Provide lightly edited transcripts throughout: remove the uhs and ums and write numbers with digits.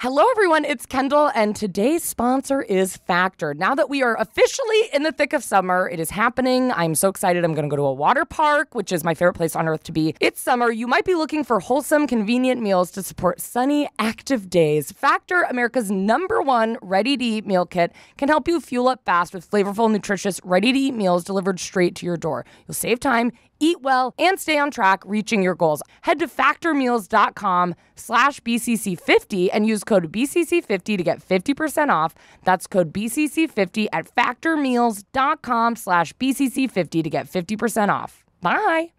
Hello, everyone. It's Kendahl, and today's sponsor is Factor. Now that we are officially in the thick of summer, it is happening. I'm so excited. I'm going to go to a water park, which is my favorite place on earth to be. It's summer. You might be looking for wholesome, convenient meals to support sunny, active days. Factor, America's #1 ready-to-eat meal kit, can help you fuel up fast with flavorful, nutritious, ready-to-eat meals delivered straight to your door. You'll save time, eat well, and stay on track reaching your goals. Head to factormeals.com/BCC50 and use code BCC50 to get 50% off. That's code BCC50 at factormeals.com/BCC50 to get 50% off. Bye.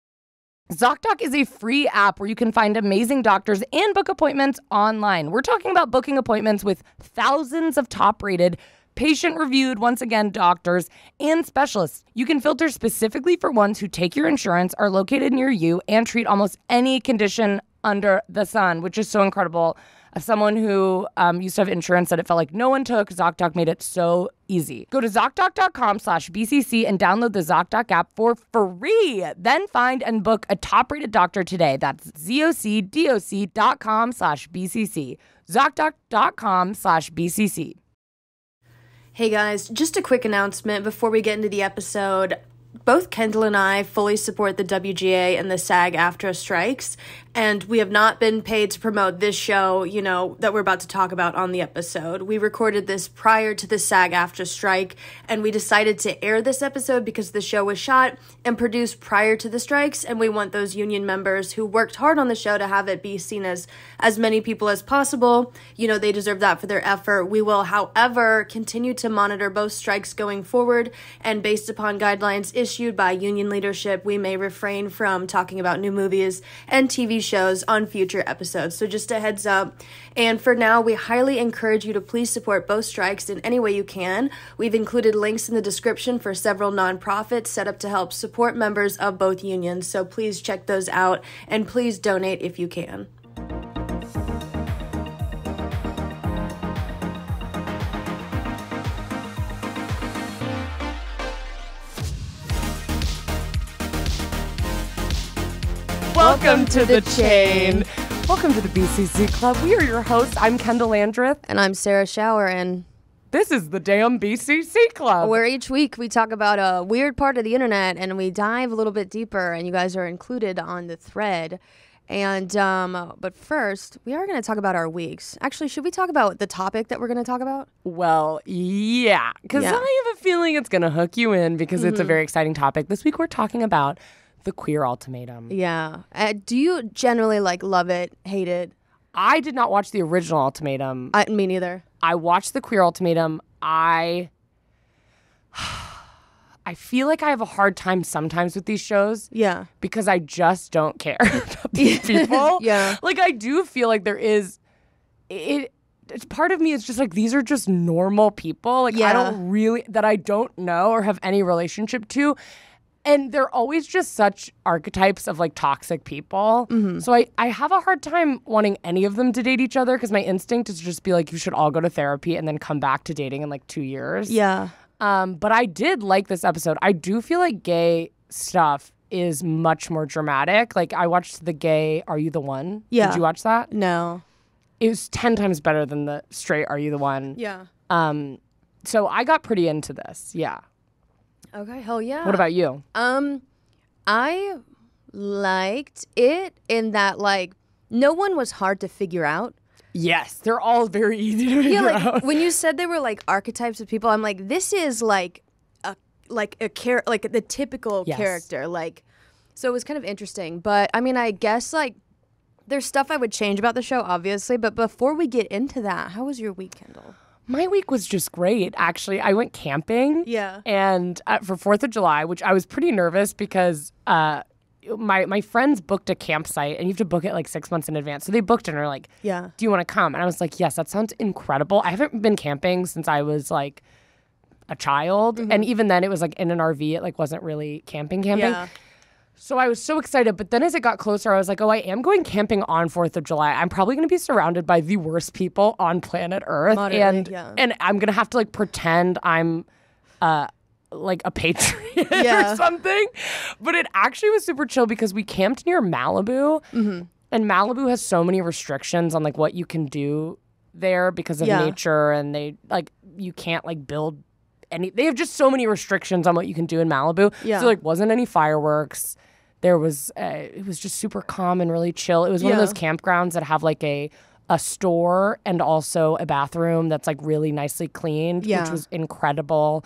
ZocDoc is a free app where you can find amazing doctors and book appointments online. We're talking about booking appointments with thousands of top-rated, patient-reviewed, once again, doctors and specialists. You can filter specifically for ones who take your insurance, are located near you, and treat almost any condition under the sun, which is so incredible. As someone who used to have insurance that it felt like no one took, ZocDoc made it so easy. Go to ZocDoc.com/BCC and download the ZocDoc app for free. Then find and book a top-rated doctor today. That's ZocDoc.com/BCC. ZocDoc.com/BCC. Hey guys, just a quick announcement before we get into the episode. Both Kendahl and I fully support the WGA and the SAG-AFTRA strikes, and we have not been paid to promote this show, that we're about to talk about on the episode. We recorded this prior to the SAG-AFTRA strike, and we decided to air this episode because the show was shot and produced prior to the strikes, and we want those union members who worked hard on the show to have it be seen as many people as possible. They deserve that for their effort. We will, however, continue to monitor both strikes going forward, and based upon guidelines issued by union leadership, we may refrain from talking about new movies and TV shows on future episodes. So just a heads up. And for now, we highly encourage you to please support both strikes in any way you can. We've included links in the description for several nonprofits set up to help support members of both unions. So please check those out and please donate if you can. Welcome to the chain. Welcome to the BCC Club. We are your hosts. I'm Kendahl Landreth. And I'm Sarah Schauer, and this is the damn BCC Club. Where each week we talk about a weird part of the internet and we dive a little bit deeper, and you guys are included on the thread. And but first, we are going to talk about our weeks. Actually, should we talk about the topic that we're going to talk about? Well, yeah, because I have a feeling it's going to hook you in because it's a very exciting topic. This week we're talking about the queer ultimatum. Yeah. Do you generally love it, hate it? I did not watch the original Ultimatum. Me neither. I watched the queer ultimatum. I feel like I have a hard time sometimes with these shows. Yeah. Because I just don't care about these people. Yeah. I do feel like there is part of me is just these are just normal people. I don't know or have any relationship to. And they're always just such archetypes of toxic people. Mm-hmm. So I have a hard time wanting any of them to date each other because my instinct is to just be you should all go to therapy and then come back to dating in 2 years. Yeah. But I did like this episode. I do feel like gay stuff is much more dramatic. I watched the gay Are You the One? Yeah. Did you watch that? No. It was 10 times better than the straight Are You the One? Yeah. So I got pretty into this. Yeah. Okay, hell yeah. What about you? I liked it in that no one was hard to figure out. Yes, they're all very easy to figure out. When you said they were archetypes of people, I'm this is the typical character. So it was kind of interesting. But I mean, I guess there's stuff I would change about the show, obviously. But before we get into that, how was your week, Kendahl? My week was just great, actually. I went camping. Yeah. And for 4th of July, which I was pretty nervous because my friends booked a campsite, and you have to book it 6 months in advance. So they booked it and were yeah, do you want to come? And I was yes, that sounds incredible. I haven't been camping since I was a child. Mm-hmm. And even then it was in an RV. It wasn't really camping. Yeah. So I was so excited. But then as it got closer, I was I am going camping on 4th of July. I'm probably going to be surrounded by the worst people on planet Earth. Moderately, and I'm going to have to pretend I'm a patriot or something. But it actually was super chill because we camped near Malibu. Mm-hmm. And Malibu has so many restrictions on what you can do there because of nature, and they like you can't like build any. They have just so many restrictions on what you can do in Malibu. Yeah. So like wasn't any fireworks. There was it was just super calm and really chill. It was one of those campgrounds that have like a store and also a bathroom that's like really nicely cleaned, which was incredible.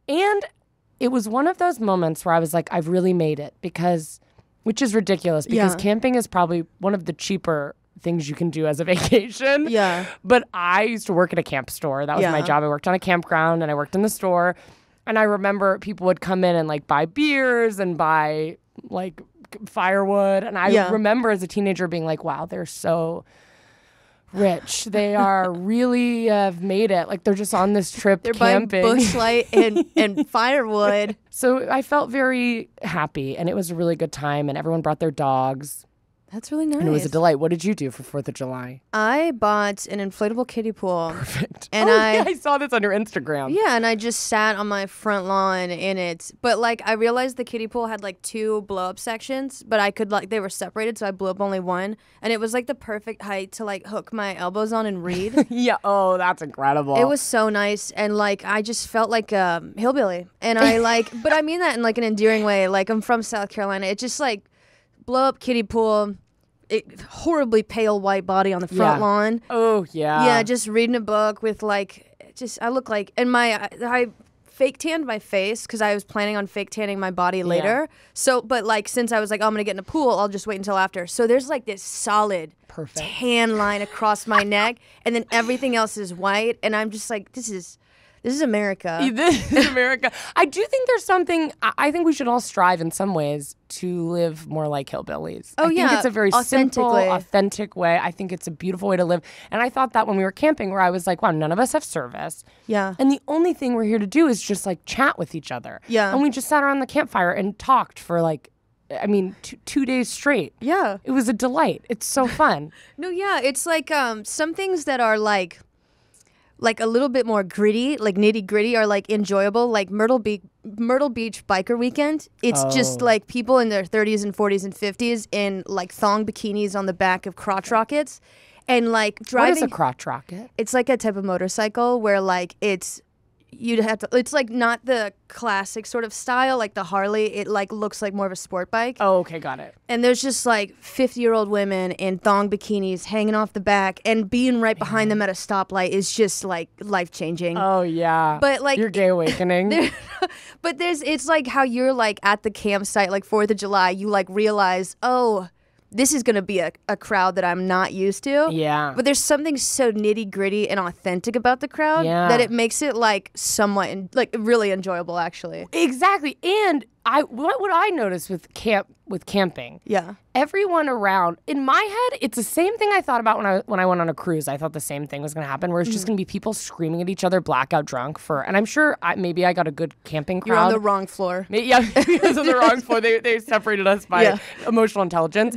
And it was one of those moments where I was like, I've really made it, which is ridiculous because camping is probably one of the cheaper things you can do as a vacation. Yeah. But I used to work at a camp store. That was my job. I worked on a campground and I worked in the store. And I remember people would come in and like buy beers and buy like firewood. And I remember as a teenager being like, wow, they're so rich. They are really have made it. Like they're just on this trip camping. Buying bush light and firewood. So I felt very happy, and it was a really good time, and everyone brought their dogs. That's really nice. And it was a delight. What did you do for 4th of July? I bought an inflatable kiddie pool. Perfect. And I saw this on your Instagram. Yeah, and I just sat on my front lawn in it. But like I realized the kiddie pool had like 2 blow-up sections, but I could they were separated, so I blew up only one. And it was like the perfect height to like hook my elbows on and read. Yeah. Oh, that's incredible. It was so nice, and like I just felt like a hillbilly. And I like, but I mean that in like an endearing way. Like I'm from South Carolina. It just like blow up kiddie pool. Horribly pale white body on the front lawn. Oh, yeah. Yeah, just reading a book with I look like, and I fake tanned my face because I was planning on fake tanning my body later. So, but like since I was like, oh, I'm going to get in a pool, I'll just wait until after. So there's like this solid tan line across my neck, and then everything else is white. And I'm just like, this is America. This is America. I do think there's something, I think we should all strive in some ways to live more like hillbillies. I think it's a very simple, authentic way. I think it's a beautiful way to live. And I thought that when we were camping, where I was like, wow, none of us have service. Yeah. And the only thing we're here to do is just like chat with each other. Yeah. And we just sat around the campfire and talked for like, I mean, 2 days straight. Yeah. It was a delight. It's so fun. No, yeah. It's like some things that are like a little bit more gritty, like nitty gritty, are like enjoyable. Like Myrtle Beach biker weekend. It's just like people in their 30s and 40s and 50s in like thong bikinis on the back of crotch rockets, and like driving. What is a crotch rocket? It's like a type of motorcycle where like it's like not the classic sort of style like the Harley. It like looks like more of a sport bike. Oh, okay, got it. And there's just like 50-year-old women in thong bikinis hanging off the back, and being right behind them at a stoplight is just like life-changing. Oh yeah. But like your gay awakening. But it's like how you're like at the campsite like 4th of July, you like realize, oh, this is going to be a crowd that I'm not used to. Yeah. But there's something so nitty gritty and authentic about the crowd that it makes it like somewhat like really enjoyable, actually. Exactly. And what I noticed with camping. Yeah. Everyone around, in my head, it's the same thing I thought about when I went on a cruise. I thought the same thing was going to happen, where it's just going to be people screaming at each other, blackout drunk and I'm sure maybe I got a good camping crowd. You're on the wrong floor. Yeah, because on the wrong floor. They separated us by emotional intelligence.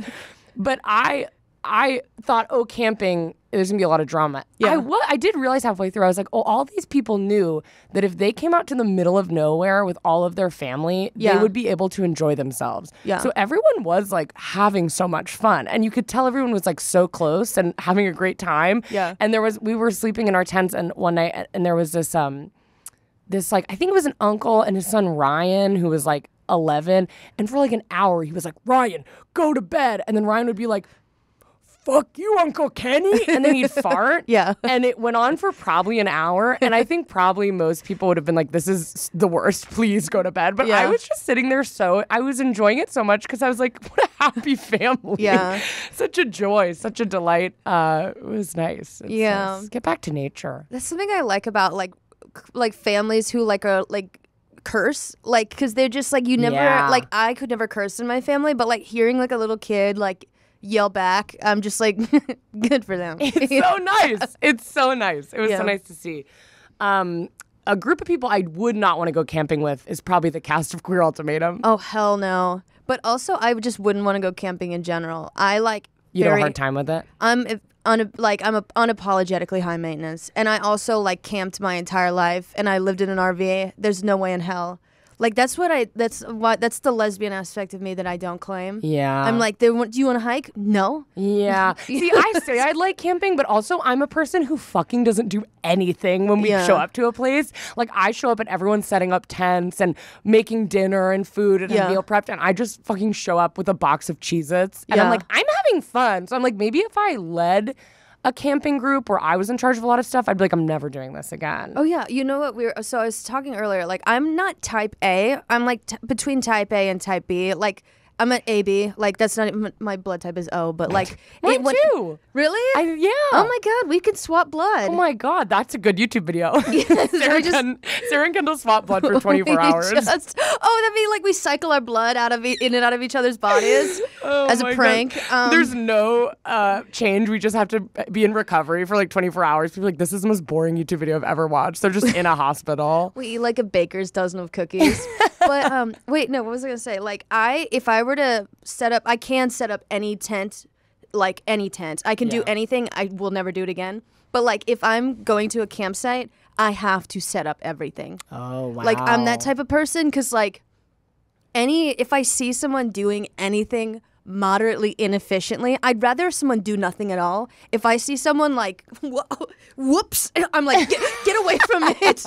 But I thought, camping, there's going to be a lot of drama. Yeah. I did realize halfway through, I was like, all these people knew that if they came out to the middle of nowhere with all of their family, they would be able to enjoy themselves. Yeah. So everyone was like having so much fun. And you could tell everyone was like so close and having a great time. Yeah. And we were sleeping in our tents and one night, and there was this like, I think it was an uncle and his son Ryan, who was like 11. And for like an hour, he was like, Ryan, go to bed. And then Ryan would be like, fuck you, Uncle Kenny. And then he'd fart. Yeah. And it went on for probably an hour. And I think probably most people would have been like, this is the worst. Please go to bed. But I was just sitting there I was enjoying it so much because I was like, what a happy family. Yeah. Such a joy, such a delight. It was nice. It's nice. Get back to nature. That's something I like about like families who like are like curse, like, because they're just like, you never like, I could never curse in my family, but like hearing like a little kid like yell back, I'm just like, good for them. It's so nice. It's so nice. It was so nice to see. A group of people I would not want to go camping with is probably the cast of Queer Ultimatum. Oh, hell no. But also, I just wouldn't want to go camping in general. I like you have a hard time with it? I'm unapologetically high maintenance, and I also like camped my entire life, and I lived in an RV. There's no way in hell. Like that's the lesbian aspect of me that I don't claim. Yeah. I'm like, do you want to hike? No. Yeah. See, I say I like camping, but also I'm a person who fucking doesn't do anything when we show up to a place. Like I show up and everyone's setting up tents and making dinner and food and meal prepped, and I just fucking show up with a box of Cheez-Its. And I'm like, I'm having fun. So I'm like, maybe if I led a camping group where I was in charge of a lot of stuff, I'd be like, I'm never doing this again. Oh yeah, you know what so I was talking earlier, like I'm not type A. I'm like between type A and type B. Like I'm an AB. Like that's not even, my blood type is O, but like Mine too. Really? Yeah. Oh my god, we could swap blood. Oh my god, that's a good YouTube video. Sarah and Kendahl swap blood for 24 hours. That'd be like we cycle our blood in and out of each other's bodies as a prank. There's no change. We just have to be in recovery for like 24 hours. People are like, this is the most boring YouTube video I've ever watched. They're just in a hospital. We eat like a baker's dozen of cookies. But wait, no, what was I gonna say? Like if I were to set up, I can set up any tent, like any tent. I can do anything. I will never do it again. But like if I'm going to a campsite, I have to set up everything. Oh wow. Like I'm that type of person because like if I see someone doing anything moderately inefficiently, I'd rather someone do nothing at all. If I see someone like, whoops, I'm like, get away from it.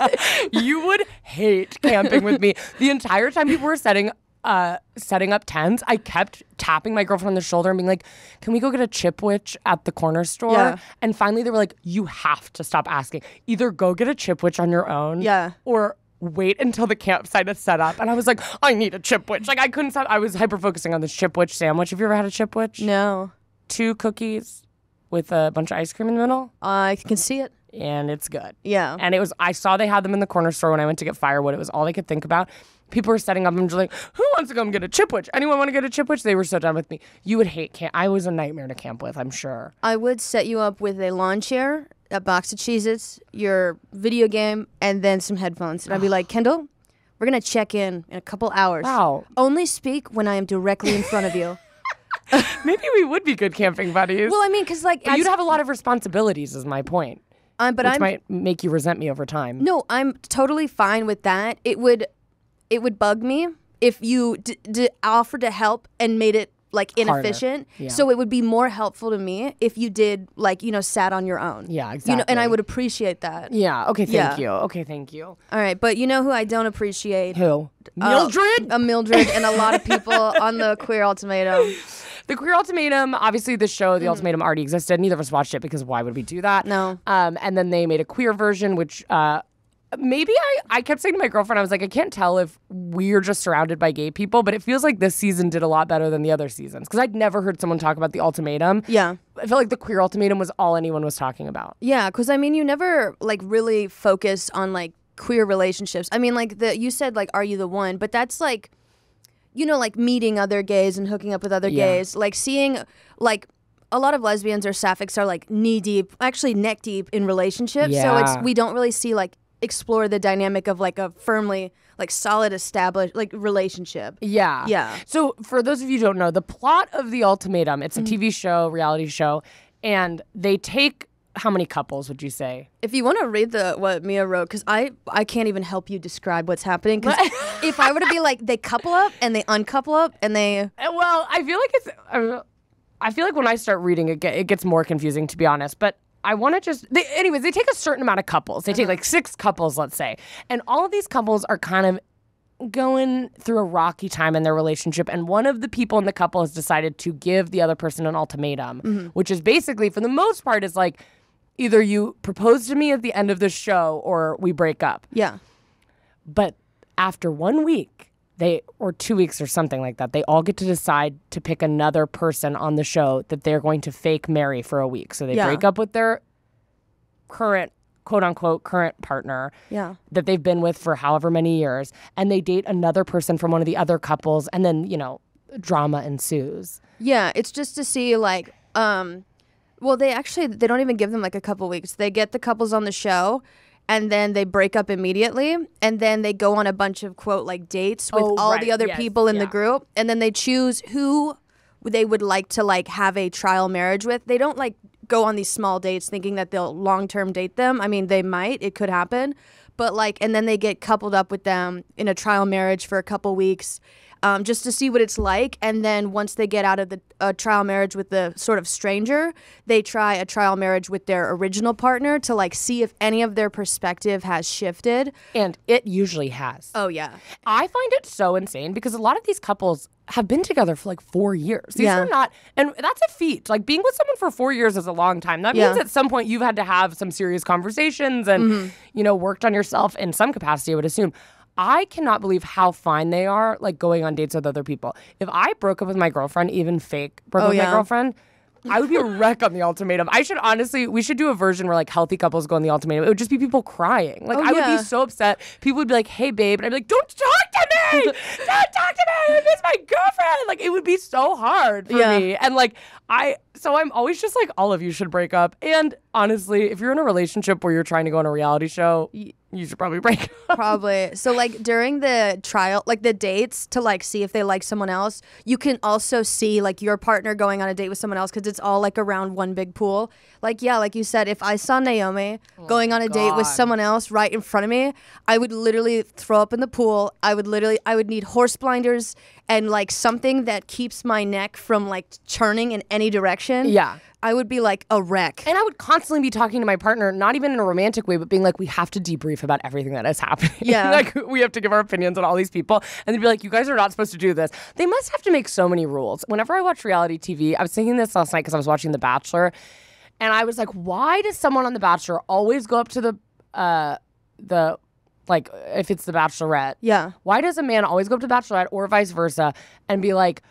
You would hate camping with me. The entire time people were setting up tents, I kept tapping my girlfriend on the shoulder and being like, can we go get a chipwich at the corner store? Yeah. And finally they were like, you have to stop asking. Either go get a chipwich on your own or wait until the campsite is set up. And I was like, I need a chipwich. Like I couldn't stop. I was hyper-focusing on this chipwich sandwich. Have you ever had a chipwich? No. 2 cookies with a bunch of ice cream in the middle. I can see it. And it's good. Yeah. And I saw they had them in the corner store when I went to get firewood. It was all I could think about. People were setting up and just like, who wants to come get a chipwich? Anyone want to get a chipwich? They were so done with me. You would hate camp. I was a nightmare to camp with, I'm sure. I would set you up with a lawn chair, a box of Cheez-Its, your video game, and then some headphones. And I'd be like, Kendahl, we're going to check in a couple hours. Wow. Only speak when I am directly in front of you. Maybe we would be good camping buddies. Well, I mean, because like... But you'd have a lot of responsibilities is my point. Which might make you resent me over time. No, I'm totally fine with that. It would bug me if you offered to help and made it like inefficient. Yeah. So it would be more helpful to me if you did like, sat on your own. Yeah, exactly. And I would appreciate that. Yeah. Okay. Thank you. Okay. Thank you. All right. But you know who I don't appreciate? Who? Mildred? Mildred and a lot of people on the Queer Ultimatum. The Queer Ultimatum, obviously the show, The Ultimatum, already existed. Neither of us watched it because why would we do that? No. And then they made a queer version, which maybe I kept saying to my girlfriend, I was like, I can't tell if we're just surrounded by gay people, but it feels like this season did a lot better than the other seasons. Because I'd never heard someone talk about The Ultimatum. Yeah. I felt like The Queer Ultimatum was all anyone was talking about. Yeah, because I mean, you never like really focused on like queer relationships. I mean, like you said, like, are you the one? But that's like, like meeting other gays and hooking up with other gays. Like seeing, like, a lot of lesbians or sapphics are like knee deep, actually neck deep in relationships. Yeah. So we don't really see like explore the dynamic of like a firmly like solid established like relationship. Yeah. Yeah. So for those of you who don't know, the plot of The Ultimatum, it's a TV show, reality show, and they take how many couples would you say? If you want to read what Mia wrote, because I can't even help you describe what's happening. Because if I were to be like, they couple up and they uncouple up and they... Well, I feel like I feel like when I start reading, it gets more confusing, to be honest. But I want to just... Anyways, they take a certain amount of couples. They take like 6 couples, let's say. And all of these couples are kind of going through a rocky time in their relationship, and one of the people in the couple has decided to give the other person an ultimatum, which is basically, for the most part, is like, either you propose to me at the end of the show or we break up. Yeah. But after 1 week, or 2 weeks or something like that, they all get to decide to pick another person on the show that they're going to fake marry for a week. So they break up with their current, quote unquote, current partner that they've been with for however many years, and they date another person from one of the other couples, and then, drama ensues. Yeah, it's just to see like, well, they don't even give them like a couple weeks. They get the couples on the show, and then they break up immediately, and then they go on a bunch of, quote, like dates with all the other people in the group, and then they choose who they would like to like have a trial marriage with. They don't like go on these small dates thinking that they'll long-term date them. I mean, they might. It could happen. But like, and then they get coupled up with them in a trial marriage for a couple weeks just to see what it's like. And then once they get out of the trial marriage with the sort of stranger, they try a trial marriage with their original partner to like see if any of their perspective has shifted. And it usually has. Oh, yeah. I find it so insane because a lot of these couples have been together for like 4 years. These are not, and that's a feat. Like being with someone for 4 years is a long time. That means at some point you've had to have some serious conversations and, you know, worked on yourself in some capacity, I would assume. I cannot believe how fine they are, like, going on dates with other people. If I broke up with my girlfriend, even fake broke up with my girlfriend, I would be a wreck on the ultimatum. We should do a version where, like, healthy couples go on the ultimatum. It would just be people crying. Like, I would be so upset. People would be like, hey, babe. And I'd be like, don't talk to me! Don't talk to me! I miss my girlfriend! Like, it would be so hard for me. And, like, so I'm always just like, all of you should break up. And honestly, if you're in a relationship where you're trying to go on a reality show, you should probably break up. Probably. So like during the trial, like the dates to like see if they like someone else, you can also see like your partner going on a date with someone else because it's all like around one big pool. Like, yeah, like you said, if I saw Naomi going on a date with someone else right in front of me, I would literally throw up in the pool. I would need horse blinders and like something that keeps my neck from like churning in any direction. Yeah. I would be like a wreck. And I would constantly be talking to my partner, not even in a romantic way, but being like, we have to debrief about everything that is happening. Yeah. Like, we have to give our opinions on all these people. And they'd be like, you guys are not supposed to do this. They must have to make so many rules. Whenever I watch reality TV, I was thinking this last night because I was watching The Bachelor. And I was like, why does someone on The Bachelor always go up to the like, if it's the Bachelorette. Yeah. Why does a man always go up to the Bachelorette or vice versa and be like,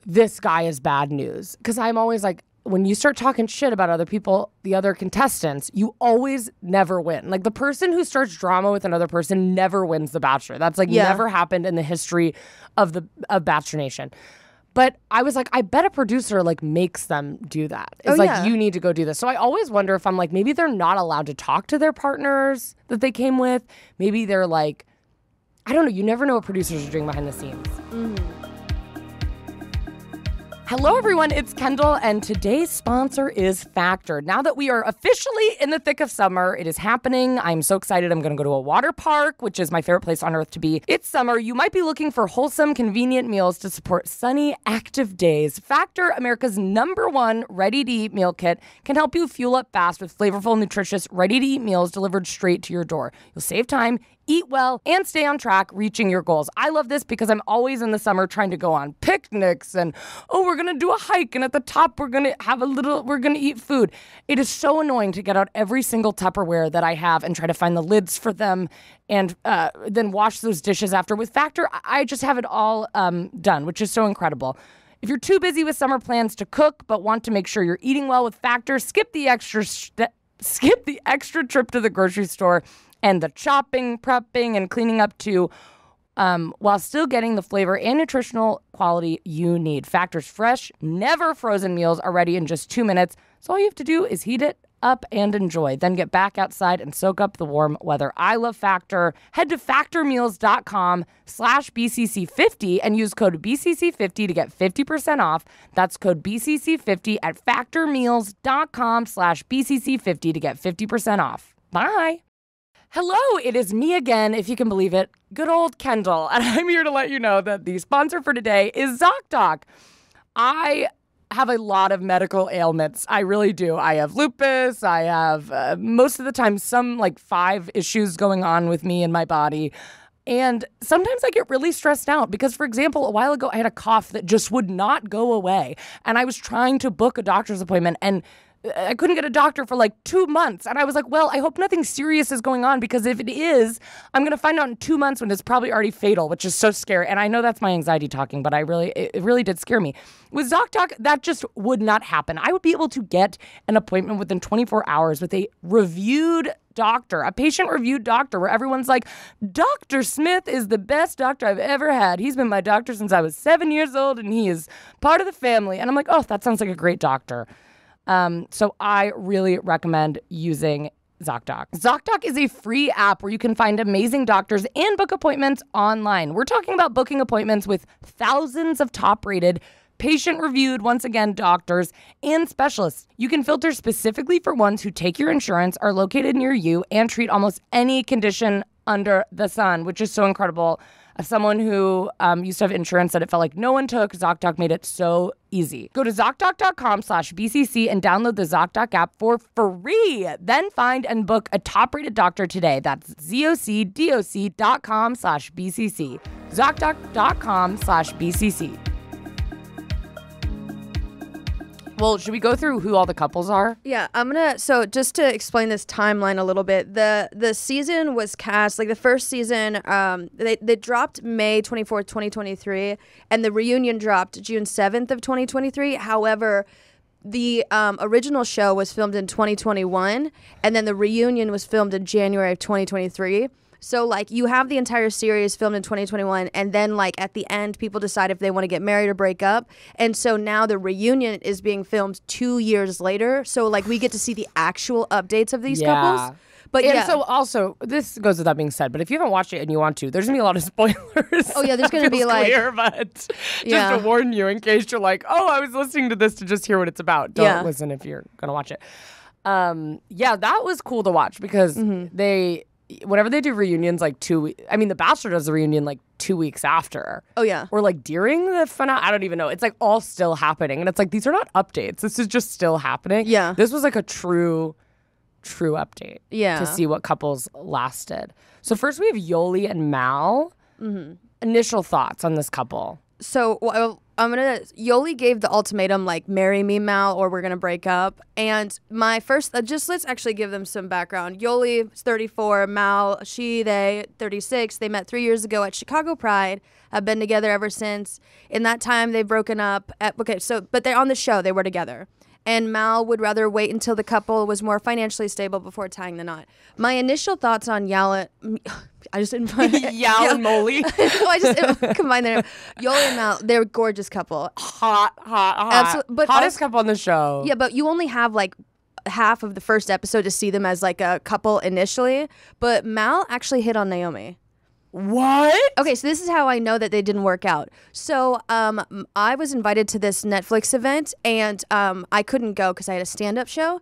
this guy is bad news? Because I'm always like, when you start talking shit about other people, the other contestants, you always never win. Like, the person who starts drama with another person never wins The Bachelor. That's like never happened in the history of Bachelor Nation. But I was like, I bet a producer like makes them do that. It's you need to go do this. So I always wonder if I'm like, maybe they're not allowed to talk to their partners that they came with. Maybe they're like, I don't know. You never know what producers are doing behind the scenes. Hello, everyone. It's Kendahl, and today's sponsor is Factor. Now that we are officially in the thick of summer, it is happening. I'm so excited. I'm going to go to a water park, which is my favorite place on earth to be. It's summer. You might be looking for wholesome, convenient meals to support sunny, active days. Factor, America's #1 ready-to-eat meal kit, can help you fuel up fast with flavorful, nutritious, ready-to-eat meals delivered straight to your door. You'll save time, eat well, and stay on track reaching your goals. I love this because I'm always in the summer trying to go on picnics and, we're going to do a hike, and at the top we're going to eat food. It is so annoying to get out every single Tupperware that I have and try to find the lids for them and then wash those dishes after. With Factor, I just have it all done, which is so incredible. If you're too busy with summer plans to cook but want to make sure you're eating well with Factor, skip the extra trip to the grocery store and the chopping, prepping, and cleaning up too, while still getting the flavor and nutritional quality you need. Factor's fresh, never frozen meals are ready in just 2 minutes, so all you have to do is heat it up and enjoy. Then get back outside and soak up the warm weather. I love Factor. Head to factormeals.com/BCC50 and use code BCC50 to get 50% off. That's code BCC50 at factormeals.com/BCC50 to get 50% off. Bye. Hello, it is me again, if you can believe it, good old Kendahl, and I'm here to let you know that the sponsor for today is ZocDoc. I have a lot of medical ailments. I really do. I have lupus. I have, most of the time, some like 5 issues going on with me in my body. And sometimes I get really stressed out because, for example, a while ago, I had a cough that just would not go away. And I was trying to book a doctor's appointment, and I couldn't get a doctor for like 2 months. And I was like, well, I hope nothing serious is going on, because if it is, I'm going to find out in 2 months when it's probably already fatal, which is so scary. And I know that's my anxiety talking, but it really did scare me. With ZocDoc, that just would not happen. I would be able to get an appointment within 24 hours with a reviewed doctor, a patient-reviewed doctor, where everyone's like, Dr. Smith is the best doctor I've ever had. He's been my doctor since I was 7 years old, and he is part of the family. And I'm like, oh, that sounds like a great doctor. So I really recommend using ZocDoc. ZocDoc is a free app where you can find amazing doctors and book appointments online. We're talking about booking appointments with thousands of top-rated patient-reviewed, once again, doctors and specialists. You can filter specifically for ones who take your insurance, are located near you, and treat almost any condition under the sun, which is so incredible. As someone who used to have insurance that it felt like no one took, ZocDoc made it so easy. Go to ZocDoc.com/BCC and download the ZocDoc app for free. Then find and book a top-rated doctor today. That's ZocDoc.com/BCC. ZocDoc.com/BCC. Well, should we go through who all the couples are? Yeah, so just to explain this timeline a little bit, the season was cast, like the first season, they dropped May 24th, 2023, and the reunion dropped June 7th of 2023. However, the original show was filmed in 2021, and then the reunion was filmed in January of 2023. So, like, you have the entire series filmed in 2021, and then, like, at the end, people decide if they want to get married or break up. And so now the reunion is being filmed 2 years later. So, like, we get to see the actual updates of these couples. But and so also, this goes without being said, but if you haven't watched it and you want to, there's going to be a lot of spoilers. Oh, yeah, there's going to be like... clear, but just to warn you in case you're like, oh, I was listening to this to just hear what it's about. Don't listen if you're going to watch it. That was cool to watch because whenever they do reunions, like 2 weeks, I mean, The Bachelor does the reunion like 2 weeks after. Oh, yeah. Or like during the finale. I don't even know. It's like all still happening. And it's like, these are not updates. This is just still happening. Yeah. This was like a true update. Yeah. To see what couples lasted. So first we have Yoli and Mal. Initial thoughts on this couple. So Yoli gave the ultimatum, like, marry me, Mal, or we're going to break up. And my first, let's actually give them some background. Yoli is 34, Mal, they 36. They met 3 years ago at Chicago Pride, have been together ever since. In that time, they've broken up. But they're on the show, they were together. And Mal would rather wait until the couple was more financially stable before tying the knot. My initial thoughts on Yal and Molly. I just combined their name. Yoli and Mal, they're a gorgeous couple. Hot. Absolutely. But hottest couple on the show. Yeah, but you only have like half of the first episode to see them as like a couple initially. But Mal actually hit on Naomi. What? Okay, so this is how I know that they didn't work out. So I was invited to this Netflix event, and I couldn't go because I had a stand-up show.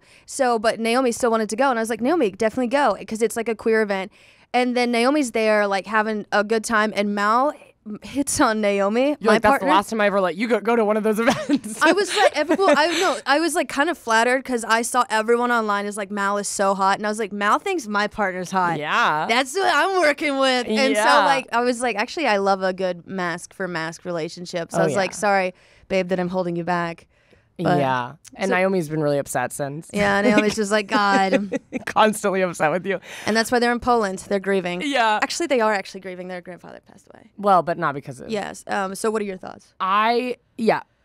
But Naomi still wanted to go, and I was like, Naomi, definitely go, because it's like a queer event. And then Naomi's there, like, having a good time, and Mal hits on Naomi. You're like, that's the last time I ever let you go to one of those events. I was like, I was like kind of flattered because I saw everyone online is like, Mal is so hot, and I was like, Mal thinks my partner's hot. Yeah, that's what I'm working with. And so like, I was like, actually, I love a good mask for mask relationship. So I was like, sorry, babe, that I'm holding you back. But, and Naomi's been really upset since. Yeah, Naomi's just like, God. Constantly upset with you. And that's why they're in Poland. They're grieving. Yeah. Actually, they are actually grieving. Their grandfather passed away. Well, but not because of... Yes. So what are your thoughts? Okay,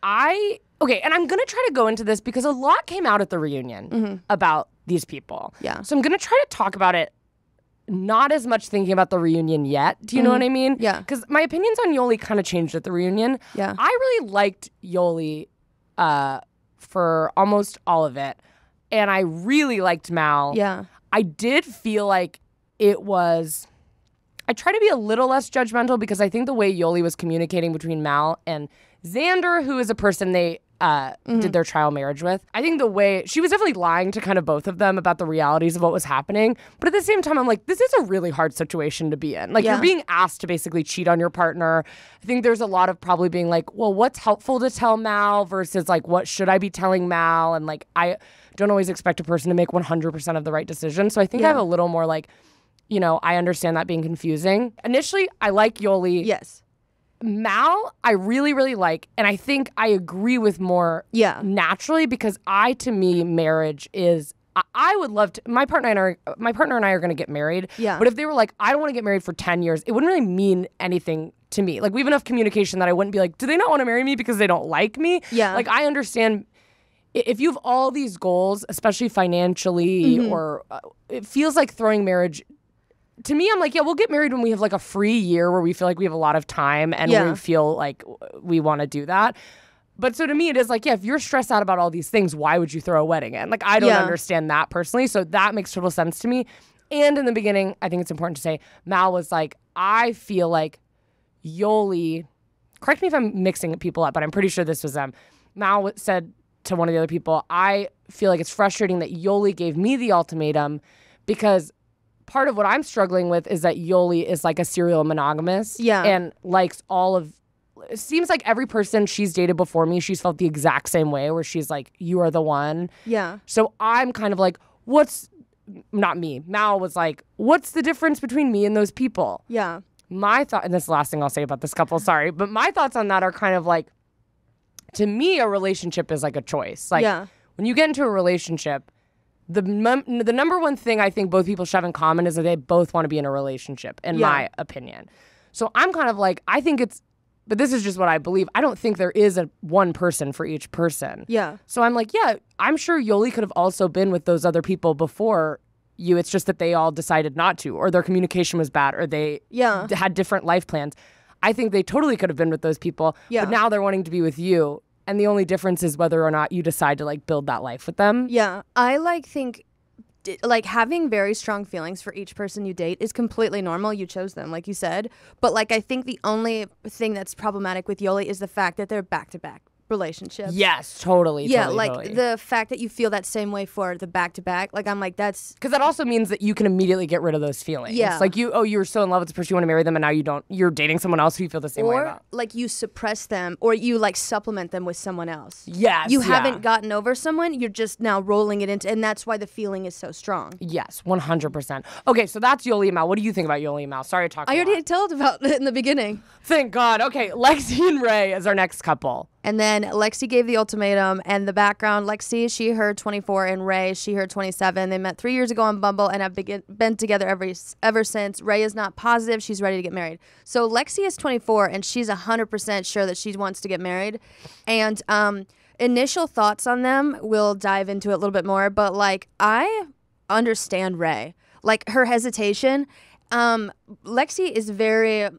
and I'm going to try to go into this because a lot came out at the reunion about these people. Yeah. So I'm going to try to talk about it, not as much thinking about the reunion yet. Do you know what I mean? Yeah. Because my opinions on Yoli kind of changed at the reunion. Yeah. I really liked Yoli for almost all of it. And I really liked Mal. Yeah. I did feel like it was... I try to be a little less judgmental because I think the way Yoli was communicating between Mal and Xander, who is a person they did their trial marriage with, I think the way... She was definitely lying to kind of both of them about the realities of what was happening. But at the same time, I'm like, this is a really hard situation to be in. Like, you're being asked to basically cheat on your partner. I think there's a lot of probably being like, well, what's helpful to tell Mal versus, like, what should I be telling Mal? And, like, I don't always expect a person to make 100% of the right decision. So I think I have a little more, like, you know, I understand that being confusing. Initially, I like Yoli. Yes. Mal, I really, really like, and I think I agree with more naturally because to me, marriage is, I would love to, my partner and I are going to get married. Yeah. But if they were like, I don't want to get married for 10 years, it wouldn't really mean anything to me. Like, we have enough communication that I wouldn't be like, do they not want to marry me because they don't like me? Yeah. Like, I understand if you have all these goals, especially financially, or it feels like throwing marriage. To me, I'm like, yeah, we'll get married when we have like a free year where we feel like we have a lot of time and we feel like we want to do that. But so to me, it is like, yeah, if you're stressed out about all these things, why would you throw a wedding in? Like, I don't understand that personally. So that makes total sense to me. And in the beginning, I think it's important to say, Mal was like, I feel like Yoli correct me if I'm mixing people up, but I'm pretty sure this was them. Mal said to one of the other people, I feel like it's frustrating that Yoli gave me the ultimatum because part of what I'm struggling with is that Yoli is like a serial monogamous and likes all of, it seems like every person she's dated before me, she's felt the exact same way where she's like, you are the one. Yeah. So I'm kind of like, not me. Mal was like, what's the difference between me and those people? Yeah. My thought, and this is the last thing I'll say about this couple, sorry, but my thoughts on that are kind of like, to me, a relationship is like a choice. Like when you get into a relationship, the number one thing I think both people should have in common is that they both want to be in a relationship, in my opinion. So I'm kind of like, I think it's, but this is just what I believe. I don't think there is one person for each person. Yeah. So I'm like, yeah, I'm sure Yoli could have also been with those other people before you. It's just that they all decided not to, or their communication was bad, or they had different life plans. I think they totally could have been with those people, but now they're wanting to be with you. And the only difference is whether or not you decide to like build that life with them. Yeah. I think having very strong feelings for each person you date is completely normal. You chose them, like you said. But like, I think the only thing that's problematic with Yoli is the fact that they're back-to-back relationships. Yes, totally. Yeah, totally. The fact that you feel that same way for the back-to-back, like I'm like, that's... Because that also means that you can immediately get rid of those feelings. Yeah. Like you were so in love with this person, you want to marry them, and now you don't. You're dating someone else who you feel the same way about. Or like you suppress them, or you like supplement them with someone else. Yes. You haven't gotten over someone, you're just now rolling it into, and that's why the feeling is so strong. Yes, 100%. Okay, so that's Yoli and Mal. What do you think about Yoli and Mal? Sorry to talk. I already told about it in the beginning. Thank God. Okay, Lexi and Ray is our next couple. And then Lexi gave the ultimatum, and the background, Lexi, she heard 24, and Ray, she heard 27. They met 3 years ago on Bumble and have been together ever since. Ray is not positive she's ready to get married. So Lexi is 24, and she's 100% sure that she wants to get married. And initial thoughts on them, we'll dive into it a little bit more, but like, I understand Ray. Like, her hesitation. Lexi is very...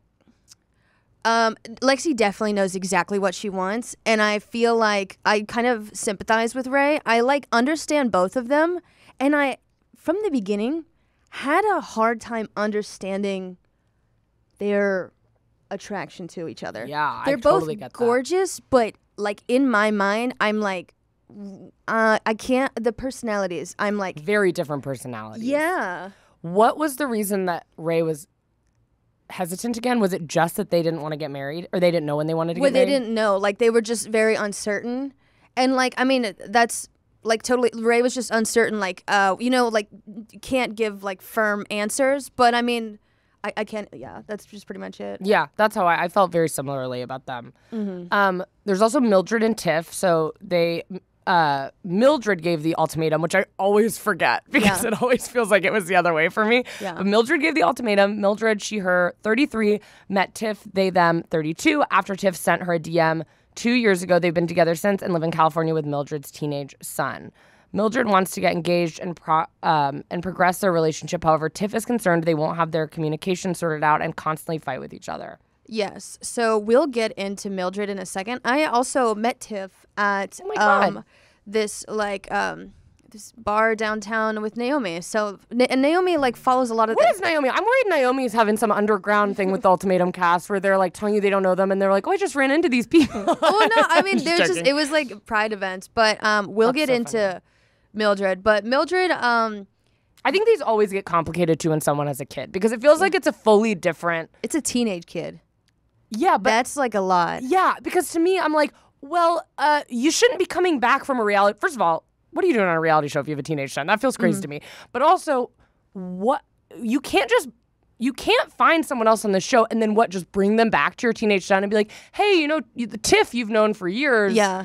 Lexi definitely knows exactly what she wants, and I feel like I kind of sympathize with Ray. I like understand both of them, and I, from the beginning, had a hard time understanding their attraction to each other. Yeah, they're I totally both get that. gorgeous, but like in my mind, I'm like, I can't. The personalities, I'm like very different personalities. Yeah. What was the reason that Ray was hesitant again? Was it just that they didn't want to get married, or they didn't know when they wanted to get married? They didn't know. Like, they were just very uncertain. And like, I mean, that's like totally, Ray was just uncertain. Like, like can't give like firm answers, but I mean, I can't, that's just pretty much it. Yeah, that's how I felt very similarly about them. Mm-hmm. There's also Mildred and Tiff. So Mildred gave the ultimatum, which I always forget because it always feels like it was the other way for me. Yeah. But Mildred gave the ultimatum. Mildred, she, her, 33, met Tiff, they, them, 32. After Tiff sent her a DM 2 years ago, they've been together since and live in California with Mildred's teenage son. Mildred wants to get engaged and progress their relationship. However, Tiff is concerned they won't have their communication sorted out and constantly fight with each other. Yes. So we'll get into Mildred in a second. I also met Tiff at this this bar downtown with Naomi. So and Naomi like follows a lot of. What is Naomi? I'm worried Naomi's having some underground thing with the Ultimatum cast where they're like telling you they don't know them and they're like, oh, I just ran into these people. Oh no, I mean it was like pride events, but we'll get into Mildred. But Mildred, I think these always get complicated too when someone has a kid because it feels like it's a fully different. It's a teenage kid. Yeah, but that's like a lot. Yeah, because to me, I'm like, well, you shouldn't be coming back from a reality. First of all, what are you doing on a reality show if you have a teenage son? That feels crazy to me. But also, what you can't find someone else on the show and then just bring them back to your teenage son and be like, hey, the Tiff you've known for years. Yeah.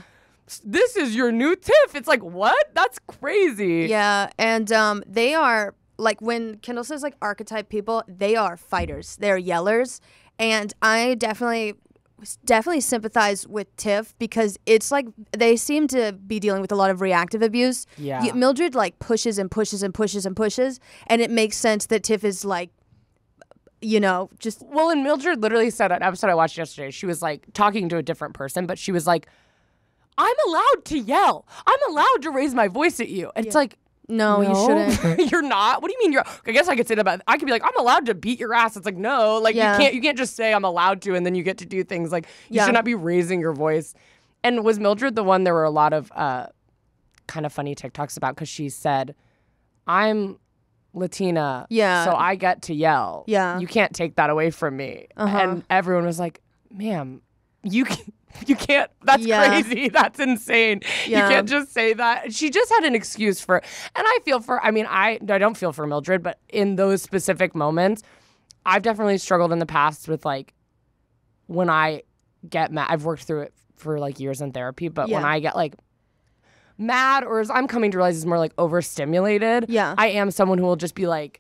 This is your new Tiff. It's like, what? That's crazy. Yeah, and they are, like, when Kendahl says, like, archetype people, they are fighters. They're yellers. And I definitely sympathize with Tiff because it's like they seem to be dealing with a lot of reactive abuse. Yeah. Mildred, like, pushes and pushes and pushes and pushes, and it makes sense that Tiff is, like, just... Well, and Mildred literally said an episode I watched yesterday, she was, like, talking to a different person, but she was like, I'm allowed to yell. I'm allowed to raise my voice at you. And it's like, No, you shouldn't. You're not? What do you mean I guess I could say that about, I could be like, I'm allowed to beat your ass. It's like, no, like you can't just say I'm allowed to and then you get to do things. Like you should not be raising your voice. And was Mildred the one there were a lot of kind of funny TikToks about, because she said, I'm Latina, so I get to yell. Yeah. You can't take that away from me. And everyone was like, ma'am, you can't, that's crazy. That's insane. Yeah. You can't just say that. She just had an excuse for, and I feel for, I mean, I don't feel for Mildred, but in those specific moments, I've definitely struggled in the past with like, when I get mad, I've worked through it for like years in therapy, but when I get like mad, or as I'm coming to realize is more like overstimulated, I am someone who will just be like,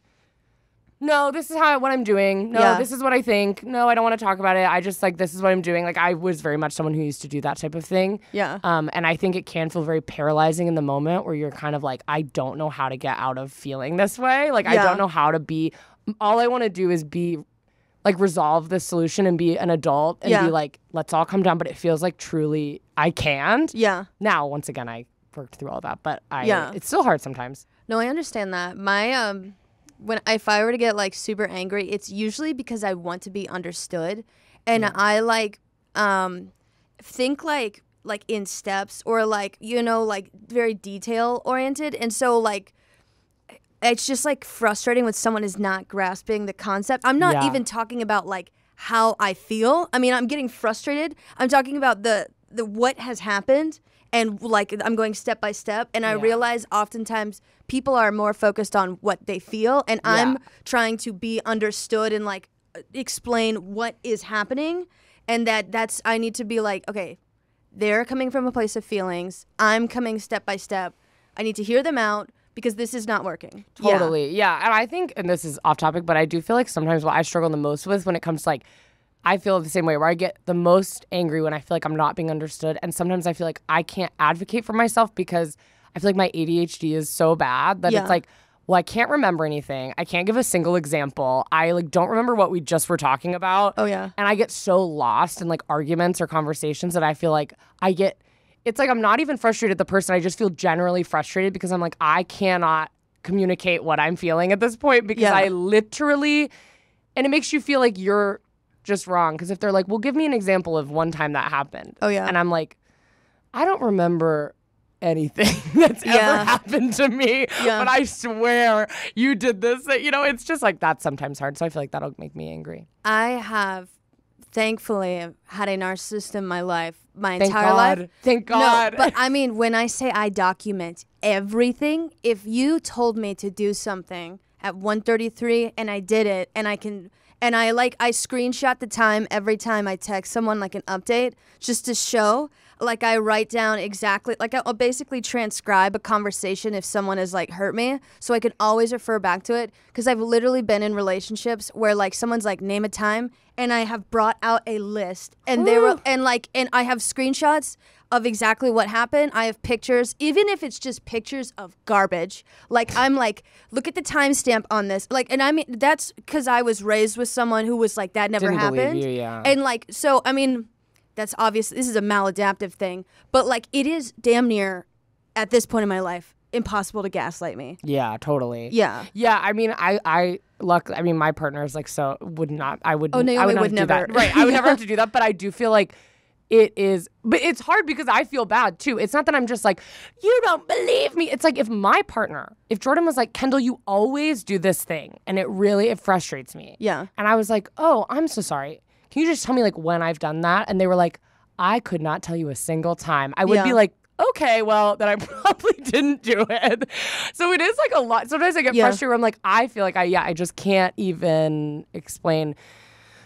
no, this is what I'm doing. No, this is what I think. No, I don't want to talk about it. I just like, this is what I'm doing. Like I was very much someone who used to do that type of thing. Yeah. And I think it can feel very paralyzing in the moment where you're kind of like, I don't know how to get out of feeling this way. Like I don't know how to be, all I want to do is be like resolve this solution and be an adult and be like, let's all come down. But it feels like truly I can't. Yeah. Now, once again, I worked through all that, but it's still hard sometimes. No, I understand that. My if I were to get like super angry, it's usually because I want to be understood, and I like think like in steps, or like, you know, like very detail oriented, and so like it's just like frustrating when someone is not grasping the concept. I'm not even talking about like how I feel. I mean, I'm getting frustrated. I'm talking about the what has happened. And like I'm going step by step, and I realize oftentimes people are more focused on what they feel, and I'm trying to be understood and like explain what is happening, and that's I need to be like, okay, they're coming from a place of feelings. I'm coming step by step. I need to hear them out because this is not working. Totally, yeah. And I think, and this is off topic, but I do feel like sometimes what I struggle the most with when it comes to like, I feel the same way where I get the most angry when I feel like I'm not being understood. And sometimes I feel like I can't advocate for myself because I feel like my ADHD is so bad that it's like, well, I can't remember anything. I can't give a single example. I like don't remember what we just were talking about. Oh, yeah. And I get so lost in like arguments or conversations that I feel like it's like I'm not even frustrated at the person. I just feel generally frustrated because I'm like, I cannot communicate what I'm feeling at this point because I literally, and it makes you feel like you're just wrong, because if they're like, well, give me an example of one time that happened. Oh, yeah. And I'm like, I don't remember anything that's ever happened to me, but I swear you did this. You know, it's just like that's sometimes hard. So I feel like that'll make me angry. I have, thankfully, had a narcissist in my life, my entire life. Thank God. No, but I mean, when I say I document everything, if you told me to do something at 1:33 and I did it, and I screenshot the time every time I text someone like an update just to show, like I write down exactly, like I'll basically transcribe a conversation if someone has like hurt me, so I can always refer back to it, because I've literally been in relationships where like someone's like, name a time, and I have brought out a list, and they were, and I have screenshots of exactly what happened. I have pictures, even if it's just pictures of garbage. Like, I'm like, look at the timestamp on this. Like, and I mean, that's because I was raised with someone who was like, that never happened. Believe you, yeah. And like, so, I mean, that's obvious. This is a maladaptive thing. But like, it is damn near, at this point in my life, impossible to gaslight me. Yeah, totally. Yeah. Yeah, I mean, I mean, my partner is like, so would not, I would, Naomi I would, would never. Do that. Right, I would never have to do that, but I do feel like it is, but it's hard because I feel bad too. It's not that I'm just like, you don't believe me. It's like if Jordan was like, Kendahl, you always do this thing, and it frustrates me. Yeah. And I was like, oh, I'm so sorry. Can you just tell me like when I've done that? And they were like, I could not tell you a single time. I would be like, okay, well, then I probably didn't do it. So it is like a lot. Sometimes I get frustrated where I'm like, I feel like I just can't even explain.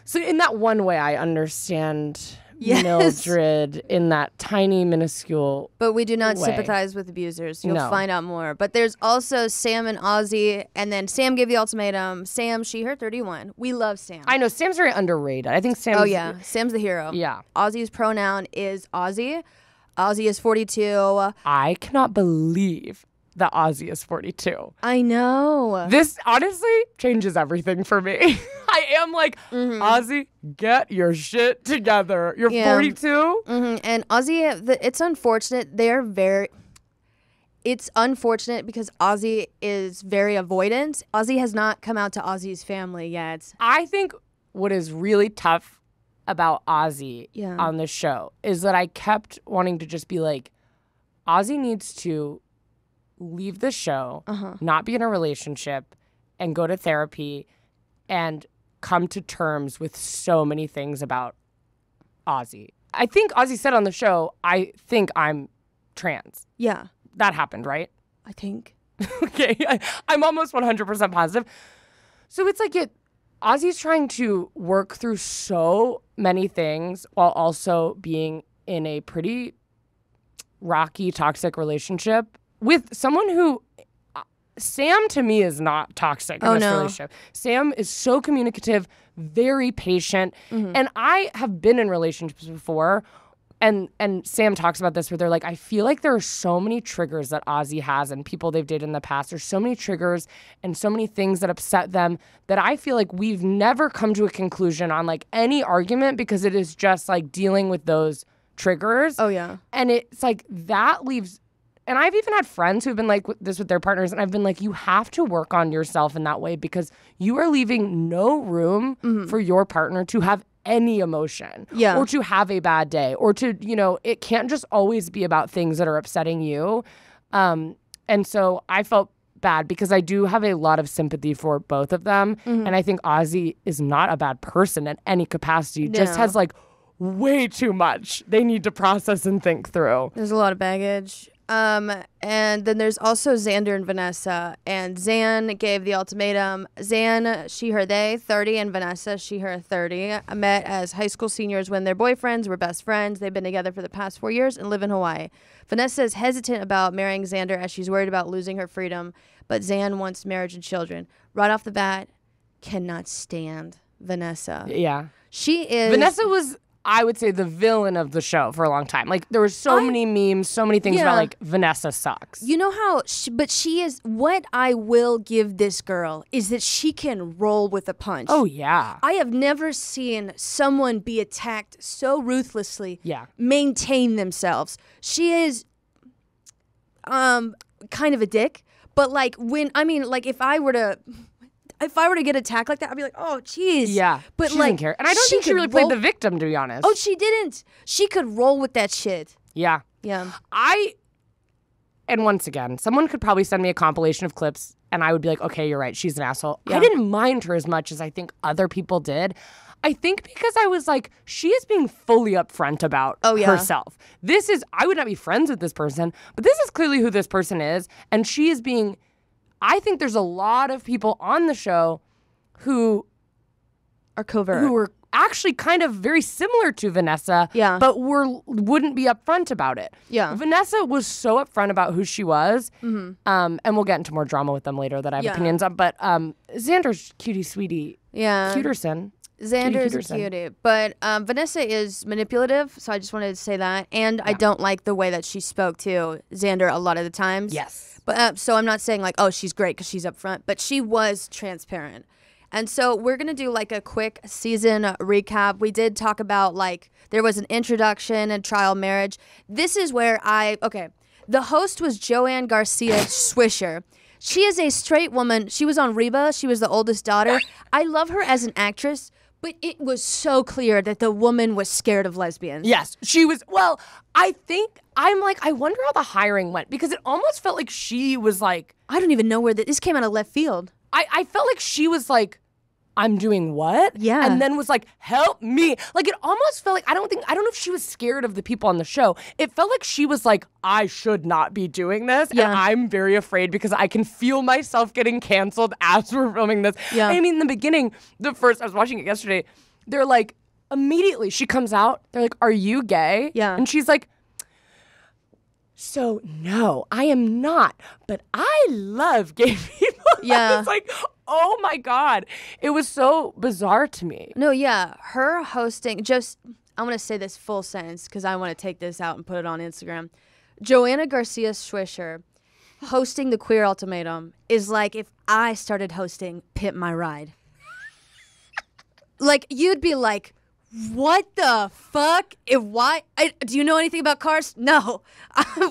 So in that one way, I understand Mildred in that tiny, minuscule But we do not sympathize with abusers. You'll find out more. But there's also Sam and Ozzy, and then Sam gave the ultimatum. Sam, she, her 31. We love Sam. I know. Sam's very underrated. I think Sam's... Oh, yeah. Sam's the hero. Yeah. Ozzy's pronoun is Ozzy. Ozzy is 42. I cannot believe that Ozzy is 42. I know. This honestly changes everything for me. I am like, Ozzy, get your shit together. You're 42? And Ozzy, it's unfortunate. it's unfortunate because Ozzy is very avoidant. Ozzy has not come out to Ozzy's family yet. I think what is really tough about Ozzy on this show is that I kept wanting to just be like, Ozzy needs to leave the show, not be in a relationship, and go to therapy and come to terms with so many things about Ozzy. I think Ozzy said on the show, I think I'm trans. Yeah. That happened, right? I think. Okay. I'm almost 100% positive. So it's like Ozzy's trying to work through so many things while also being in a pretty rocky, toxic relationship with someone who Sam to me is not toxic in this relationship. Sam is so communicative, very patient. And I have been in relationships before, and Sam talks about this where they're like, I feel like there are so many triggers that Ozzy has and people they've dated in the past. There's so many triggers and so many things that upset them that I feel like we've never come to a conclusion on like any argument because it is just like dealing with those triggers. Oh, yeah. And it's like that leaves... And I've even had friends who've been like this with their partners, and I've been like, you have to work on yourself in that way because you are leaving no room for your partner to have any emotion or to have a bad day or to, it can't just always be about things that are upsetting you. And so I felt bad because I do have a lot of sympathy for both of them. And I think Ozzy is not a bad person in any capacity, just has like way too much they need to process and think through. There's a lot of baggage. And then there's also Xander and Vanessa, and Zan gave the ultimatum. Zan, she, her, they, 30, and Vanessa, she, her, 30, met as high school seniors when their boyfriends were best friends. They've been together for the past 4 years and live in Hawaii. Vanessa is hesitant about marrying Xander as she's worried about losing her freedom, but Zan wants marriage and children. Right off the bat, cannot stand Vanessa. Yeah. Vanessa was, I would say, the villain of the show for a long time. Like, there were so many memes, so many things about, like, Vanessa sucks. You know how, she is, what I will give this girl is that she can roll with a punch. Oh, yeah. I have never seen someone be attacked so ruthlessly, maintain themselves. She is kind of a dick, but, like, if I were to get attacked like that, I'd be like, oh, jeez. Yeah, but she doesn't care. And I don't think she really played the victim, to be honest. Oh, she didn't. She could roll with that shit. Yeah. Yeah. And once again, someone could probably send me a compilation of clips, and I would be like, okay, you're right, she's an asshole. Yeah. I didn't mind her as much as I think other people did. I think because I was like, she is being fully upfront about herself. I would not be friends with this person, but this is clearly who this person is, and she is being... I think there's a lot of people on the show who are covert, who were actually kind of very similar to Vanessa, but wouldn't be upfront about it. Yeah, Vanessa was so upfront about who she was, and we'll get into more drama with them later that I have opinions on. But Xander's cutie sweetie, cuterson. Xander's a cutie, but Vanessa is manipulative, so I just wanted to say that. And I don't like the way that she spoke to Xander a lot of the times. Yes. But so I'm not saying like, oh, she's great because she's upfront, but she was transparent. And so we're going to do like a quick season recap. We did talk about like there was an introduction and trial marriage. This is where the host was Joanne Garcia Swisher. She is a straight woman. She was on Reba. She was the oldest daughter. I love her as an actress. But it was so clear that the woman was scared of lesbians. Yes, she was. Well, I wonder how the hiring went because it almost felt like she was like. I don't even know where this came out of left field. I felt like she was like, I'm doing what? Yeah. And then was like, help me. Like, it almost felt like, I don't know if she was scared of the people on the show. It felt like she was like, I should not be doing this. Yeah. And I'm very afraid because I can feel myself getting canceled as we're filming this. Yeah. I mean, in the beginning, I was watching it yesterday, they're like, immediately she comes out, they're like, are you gay? Yeah. And she's like, so no, I am not, but I love gay people. Yeah. I was like, oh my God. It was so bizarre to me. No, yeah. Her hosting, I'm going to say this full sentence because I want to take this out and put it on Instagram. Joanna Garcia Swisher hosting the Queer Ultimatum is like if I started hosting Pimp My Ride. Like, you'd be like, What the fuck? Do you know anything about cars? No.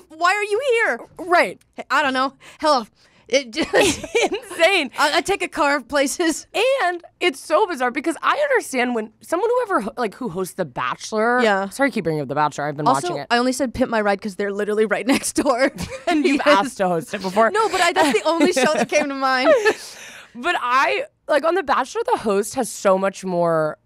Why are you here? Right. I don't know. Hello. It just Insane. I take a car places. And it's so bizarre because I understand when someone who hosts The Bachelor. Yeah. Sorry, I keep bringing up The Bachelor. I've been watching it. I only said Pimp My Ride because they're literally right next door. And you've asked to host it before. No, but that's the only show that came to mind. But on The Bachelor, the host has so much more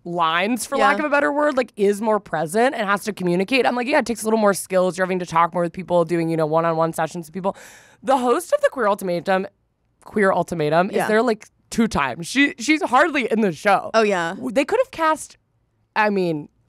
lines, for lack of a better word, is more present and has to communicate. I'm like, yeah, it takes a little more skills. You're having to talk more with people, doing, one-on-one sessions with people. The host of the Queer Ultimatum is there 2 times. She's hardly in the show. Oh, yeah. They could have cast,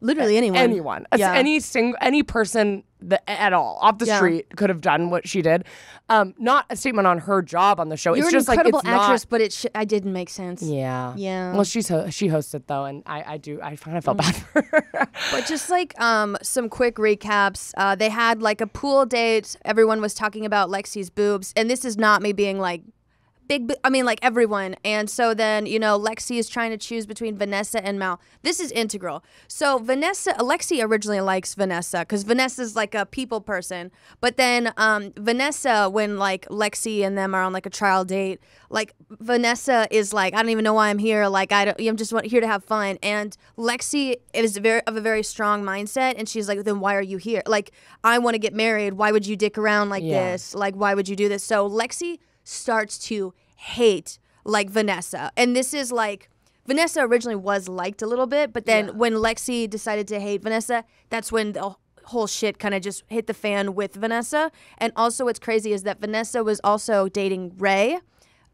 literally anyone. Anyone. Yeah. Any person at all off the street could have done what she did. Not a statement on her job on the show. You're it's just an incredible it's actress, not, but I didn't make sense. Yeah. Yeah. Well, she hosts it though, and I kind of felt bad for her. But just some quick recaps. They had a pool date. Everyone was talking about Lexi's boobs, and this is not me being everyone. And so then, Lexi is trying to choose between Vanessa and Mal. This is integral. So Lexi originally likes Vanessa because Vanessa's a people person. But then Vanessa, when Lexi and them are on a trial date, Vanessa is I don't even know why I'm here. I'm just here to have fun. And Lexi is of a very strong mindset. And she's then why are you here? I want to get married. Why would you dick around this? Why would you do this? So Lexi starts to hate Vanessa. And this is Vanessa originally was liked a little bit, but then when Lexi decided to hate Vanessa, that's when the whole shit kind of just hit the fan with Vanessa. And also what's crazy is that Vanessa was also dating Ray,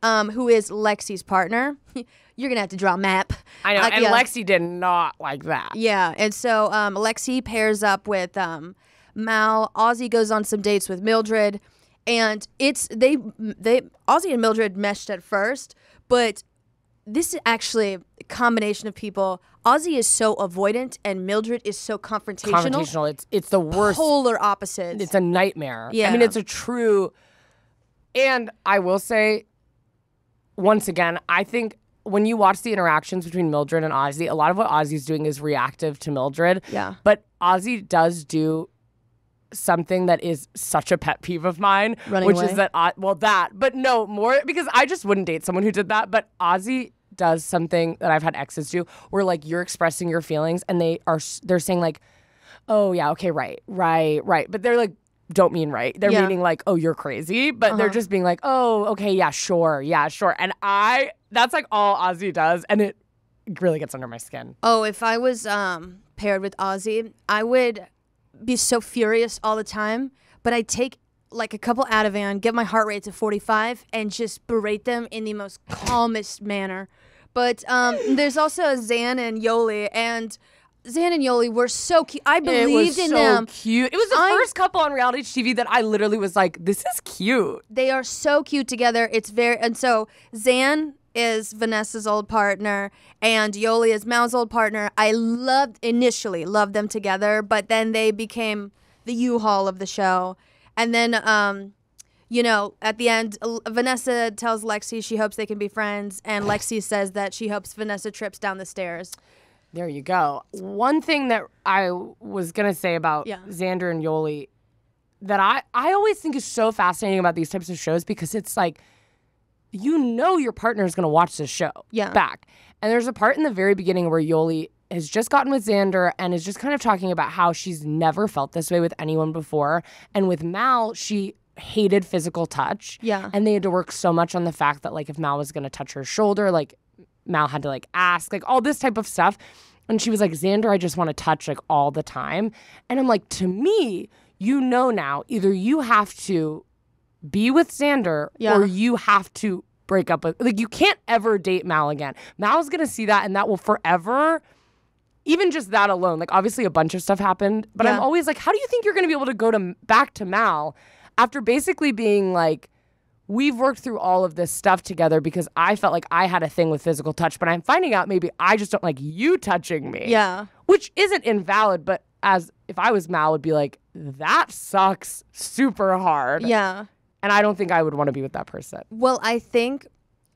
who is Lexi's partner. You're going to have to draw a map. I know, and Lexi did not like that. Yeah, and so Lexi pairs up with Mal. Ozzy goes on some dates with Mildred. And Ozzy and Mildred meshed at first, but this is actually a combination of people. Ozzy is so avoidant and Mildred is so confrontational. It's the worst. Polar opposites. It's a nightmare. Yeah. It's a true, and I will say, once again, I think when you watch the interactions between Mildred and Ozzy, a lot of what Ozzy's doing is reactive to Mildred. Yeah. But Ozzy does do something that is such a pet peeve of mine, Running away? Is that, but no, more, because I just wouldn't date someone who did that, but Ozzy does something that I've had exes do, where you're expressing your feelings, and they're saying oh yeah, okay, right, but they're don't mean right. They're meaning oh, you're crazy, but they're just being oh, okay, yeah, sure, and that's all Ozzy does, and it really gets under my skin. Oh, if I was paired with Ozzy, I would be so furious all the time, but I'd take a couple Ativan, get my heart rate to 45, and just berate them in the most calmest manner. But there's also Zan and Yoli, and Zan and Yoli were so cute. I believed in them. Cute. It was the first couple on reality TV that I literally was this is cute. They are so cute together. And so Zan is Vanessa's old partner, and Yoli is Mal's old partner. I initially loved them together, but then they became the U-Haul of the show. And then, at the end, Vanessa tells Lexi she hopes they can be friends, and Lexi says that she hopes Vanessa trips down the stairs. There you go. One thing that I was going to say about Xander and Yoli that I always think is so fascinating about these types of shows, because it's your partner is going to watch this show back. And there's a part in the very beginning where Yoli has just gotten with Xander and is just kind of talking about how she's never felt this way with anyone before. And with Mal, she hated physical touch. Yeah. And they had to work so much on the fact that if Mal was going to touch her shoulder, Mal had to ask, all this type of stuff. And she was Xander, I just want to touch all the time. And I'm to me, now, either you have to be with Xander or you have to break up with, you can't ever date Mal again. Mal's gonna see that, and that will forever, even just that alone, obviously a bunch of stuff happened, but I'm always how do you think you're gonna be able to go back to Mal after basically being we've worked through all of this stuff together because I felt I had a thing with physical touch, but I'm finding out maybe I just don't like you touching me. Yeah. Which isn't invalid, but if I was Mal, would be that sucks super hard. Yeah. And I don't think I would want to be with that person. Well, I think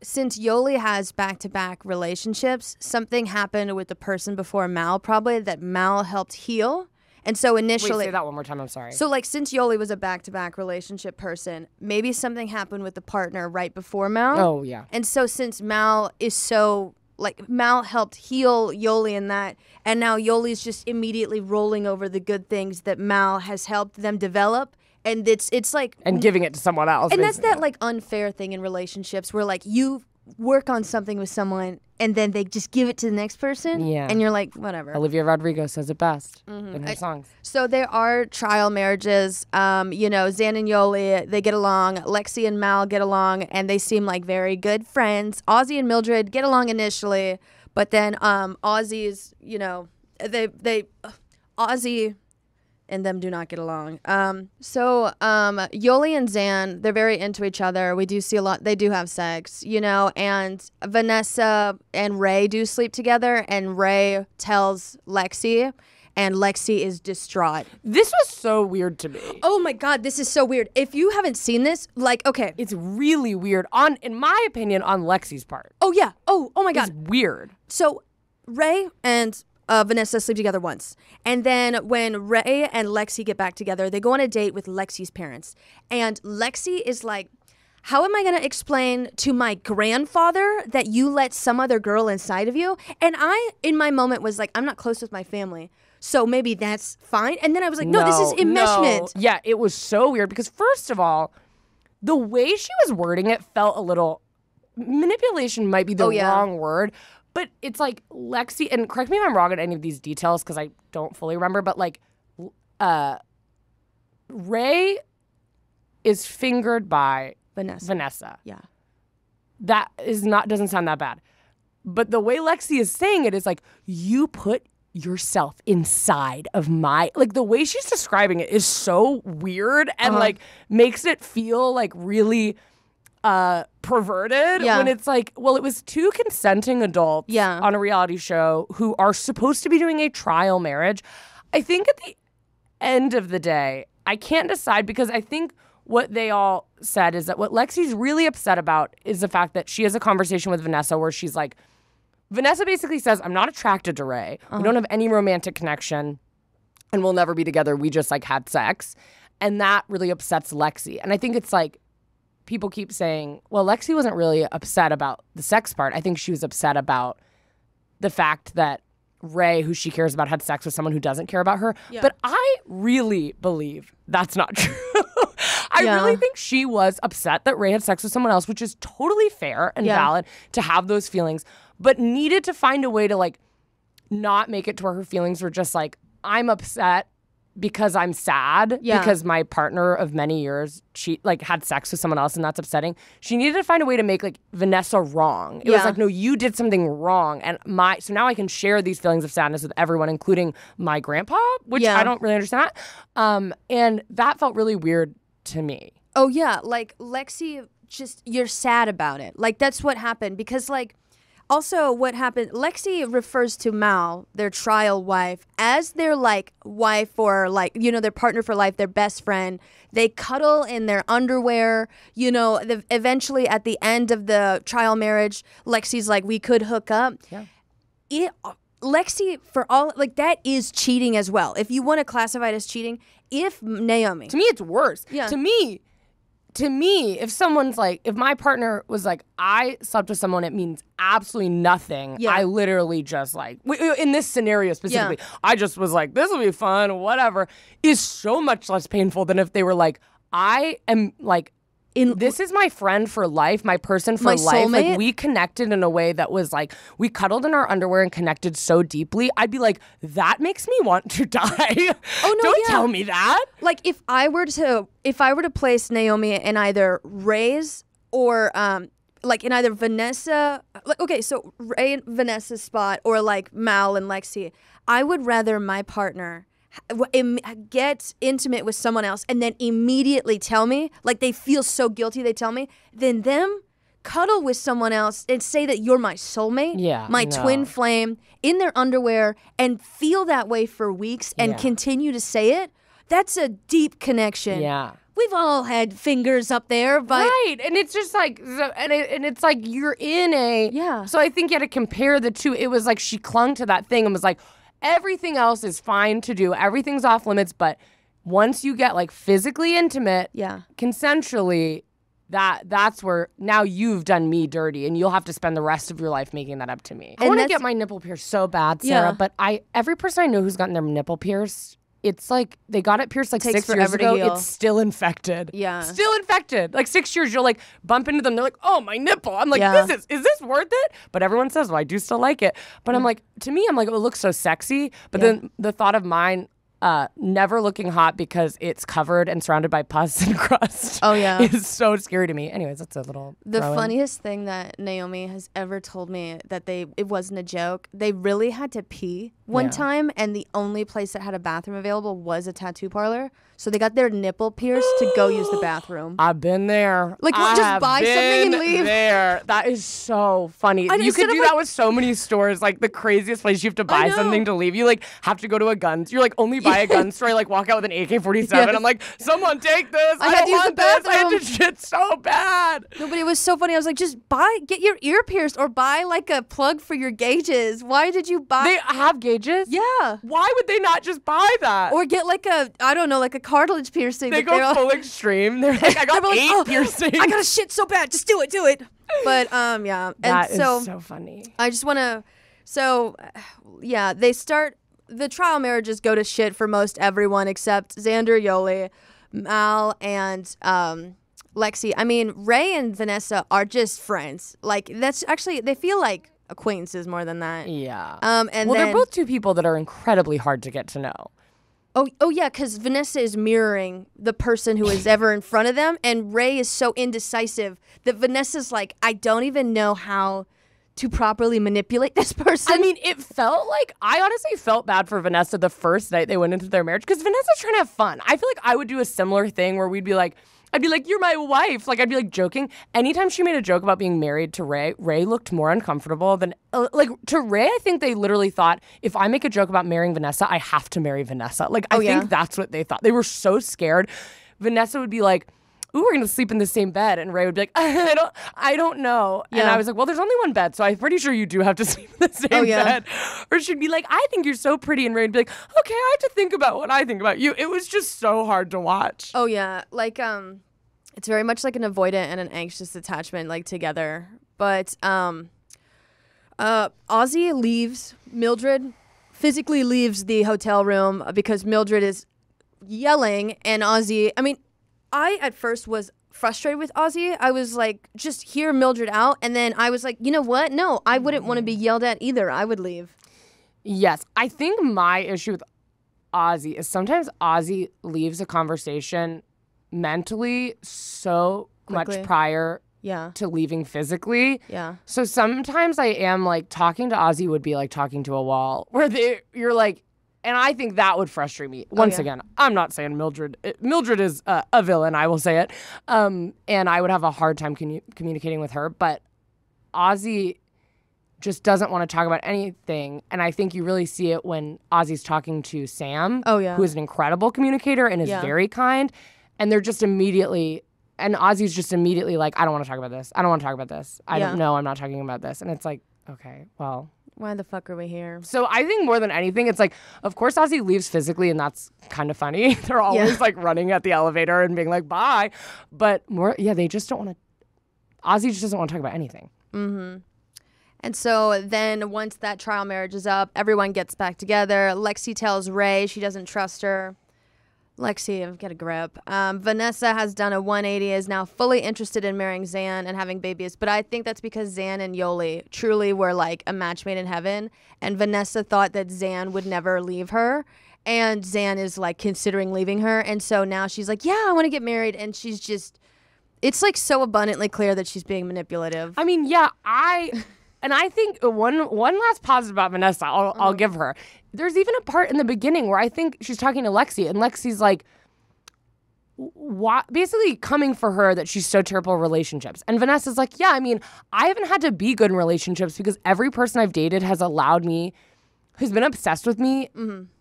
since Yoli has back-to-back relationships, something happened with the person before Mal probably that Mal helped heal. And so initially... Wait, say that one more time, I'm sorry. So, like, since Yoli was a back-to-back relationship person, maybe something happened with the partner right before Mal. Oh, yeah. And so since Mal is so... Like, Mal helped heal Yoli in that, and now Yoli's just immediately rolling over the good things that Mal has helped them develop. And it's like... And giving it to someone else. And that's that, like, unfair thing in relationships where, like, you work on something with someone and then they just give it to the next person. Yeah. And you're like, whatever. Olivia Rodrigo says it best in her songs. So there are trial marriages. You know, Zan and Yoli, they get along. Lexi and Mal get along, and they seem like very good friends. Ozzy and Mildred get along initially, but then Ozzy's, you know, Ozzy and them do not get along. So Yoli and Zan, they're very into each other. We do see a lot. They do have sex, you know, and Vanessa and Ray do sleep together, and Ray tells Lexi, and Lexi is distraught. This was so weird to me. Oh my God, this is so weird. If you haven't seen this, like, okay. It's really weird, in my opinion, on Lexi's part. Oh yeah. Oh my God. It's weird. So Ray and Vanessa sleep together once. And then when Ray and Lexi get back together, they go on a date with Lexi's parents. And Lexi is like, how am I going to explain to my grandfather that you let some other girl inside of you? And I, in my moment, was like, I'm not close with my family, so maybe that's fine. And then I was like, no, this is enmeshment. No. Yeah, it was so weird because, first of all, the way she was wording it felt a little... Manipulation might be the wrong word. But it's like Lexi, and correct me if I'm wrong on any of these details because I don't fully remember, but like Ray is fingered by Vanessa. Yeah. That doesn't sound that bad. But the way Lexi is saying it is like, you put yourself inside of like the way she's describing it is so weird and like makes it feel like really... perverted when it's like, well, it was two consenting adults on a reality show who are supposed to be doing a trial marriage. I think at the end of the day, I can't decide because I think what they all said is that what Lexi's really upset about is the fact that she has a conversation with Vanessa where she's like, Vanessa basically says, I'm not attracted to Ray. We don't have any romantic connection and we'll never be together. We just like had sex. And that really upsets Lexi. And I think it's like, people keep saying, well, Lexi wasn't really upset about the sex part. I think she was upset about the fact that Ray, who she cares about, had sex with someone who doesn't care about her. Yeah. But I really believe that's not true. I really think she was upset that Ray had sex with someone else, which is totally fair and valid to have those feelings, but needed to find a way to like not make it to where her feelings were just like, I'm upset because I'm sad because my partner of many years had sex with someone else and that's upsetting. She needed to find a way to make like Vanessa wrong. It was like, no, you did something wrong, and so now I can share these feelings of sadness with everyone, including my grandpa, which I don't really understand. And that felt really weird to me. Oh yeah, like Lexi, just you're sad about it. Like that's what happened because like. Also, what happened, Lexi refers to Mal, their trial wife, as their, like, wife or, like, you know, their partner for life, their best friend. They cuddle in their underwear. You know, eventually at the end of the trial marriage, Lexi's like, we could hook up. Yeah. Lexi, for all, like, that is cheating as well. If you want to classify it as cheating, if Naomi. To me, it's worse. Yeah. To me, if someone's like, if my partner was like, I slept with someone, it means absolutely nothing. Yeah. I literally just like, in this scenario specifically, I just was like, this will be fun, whatever, is so much less painful than if they were like, I am like, this is my friend for life, my person for life. Soulmate? Like we connected in a way that was like, we cuddled in our underwear and connected so deeply. I'd be like, that makes me want to die. Oh no, don't tell me that. Like if I were to place Naomi in either Ray's or like in either Vanessa, like okay, so Ray and Vanessa's spot or like Mal and Lexi, I would rather my partner get intimate with someone else and then immediately tell me, like they feel so guilty they tell me, than them cuddle with someone else and say that you're my soulmate, my twin flame in their underwear and feel that way for weeks and continue to say it. That's a deep connection. Yeah. we've all had fingers up there, but right. And it's just like, and it's like you're in a. Yeah. So I think you had to compare the two. It was like she clung to that thing and was like, everything else is fine to do. Everything's off limits. But once you get like physically intimate, consensually, that's where now you've done me dirty and you'll have to spend the rest of your life making that up to me. I want to get my nipple pierced so bad, Sarah, but every person I know who's gotten their nipple pierced, it's like they got it pierced like 6 years ago. It's still infected. Yeah. Still infected. Like 6 years, you'll like bump into them. They're like, oh, my nipple. I'm like, is this worth it? But everyone says, well, I do still like it. But I'm like, to me, I'm like, oh, it looks so sexy. But then the thought of mine never looking hot because it's covered and surrounded by pus and crust. Oh, yeah. Is so scary to me. Anyways, that's a little The funniest thing that Naomi has ever told me that it wasn't a joke. They really had to pee one time, and the only place that had a bathroom available was a tattoo parlor. So they got their nipple pierced to go use the bathroom. I've been there. Like, what, just buy something and leave? There. That is so funny. You could do that with so many stores. Like, the craziest place you have to buy something to leave. You, like, have to go to a gun. You're like, only buy a gun store. I, like, walk out with an AK-47. I'm like, someone take this. I don't want this. I had to shit so bad. No, but it was so funny. I was like, just get your ear pierced or buy, like, a plug for your gauges. Why did you buy? They have gauges? Yeah. Why would they not just buy that? Or get, like, a cartilage piercing. They go full extreme. They're like, I got 8 piercings. I got a shit so bad. Just do it. But, yeah. That is so funny. I just want to, they start, the trial marriages go to shit for most everyone except Xander, Yoli, Mal, and Lexi. I mean, Ray and Vanessa are just friends. Like, that's actually, they feel like acquaintances more than that. Yeah. And they're both two people that are incredibly hard to get to know. Oh yeah, because Vanessa is mirroring the person who is ever in front of them, and Ray is so indecisive that Vanessa's like, I don't even know how to properly manipulate this person. I mean, it felt like, I honestly felt bad for Vanessa the first night they went into their marriage, because Vanessa's trying to have fun. I feel like I would do a similar thing where I'd be like, you're my wife. Like, I'd be like joking. Anytime she made a joke about being married to Ray looked more uncomfortable than, to Ray, I think they literally thought, if I make a joke about marrying Vanessa, I have to marry Vanessa. Like, I think that's what they thought. They were so scared. Vanessa would be like, ooh, we're going to sleep in the same bed. And Ray would be like, I don't know. Yeah. And I was like, well, there's only one bed, so I'm pretty sure you do have to sleep in the same bed. Or she'd be like, I think you're so pretty. And Ray would be like, okay, I have to think about what I think about you. It was just so hard to watch. Oh, yeah. Like, it's very much like an avoidant and an anxious attachment, like, together. But Ozzy leaves. Mildred physically leaves the hotel room because Mildred is yelling, and Ozzy, I mean, I at first was frustrated with Ozzy. I was like, just hear Mildred out. And then I was like, you know what? No, I wouldn't want to be yelled at either. I would leave. Yes. I think my issue with Ozzy is sometimes Ozzy leaves a conversation mentally so quickly. Much prior to leaving physically. Yeah. So sometimes I am like, talking to Ozzy would be like talking to a wall where you're like, and I think that would frustrate me. Once again, I'm not saying Mildred is a villain, I will say it. And I would have a hard time communicating with her. But Ozzy just doesn't want to talk about anything. And I think you really see it when Ozzy's talking to Sam, who is an incredible communicator and is very kind. And they're just immediately, and Ozzy's just immediately like, I don't want to talk about this. I don't want to talk about this. I don't know. I'm not talking about this. And it's like, okay, well. Why the fuck are we here? So I think more than anything, it's like, of course, Ozzy leaves physically, and that's kind of funny. They're always like running at the elevator and being like, bye. But more, they just don't want to, Ozzy just doesn't want to talk about anything. Mm-hmm. And so then once that trial marriage is up, everyone gets back together. Lexi tells Ray she doesn't trust her. Lexi, get a grip. Vanessa has done a 180, is now fully interested in marrying Zan and having babies. But I think that's because Zan and Yoli truly were like a match made in heaven. And Vanessa thought that Zan would never leave her. And Zan is like considering leaving her. And so now she's like, yeah, I want to get married. And she's just, it's like so abundantly clear that she's being manipulative. I mean, and I think one last positive about Vanessa, I'll give her. There's even a part in the beginning where I think she's talking to Lexi, and Lexi's like, basically coming for her that she's so terrible at relationships. And Vanessa's like, yeah, I mean, I haven't had to be good in relationships because every person I've dated has allowed me who's been obsessed with me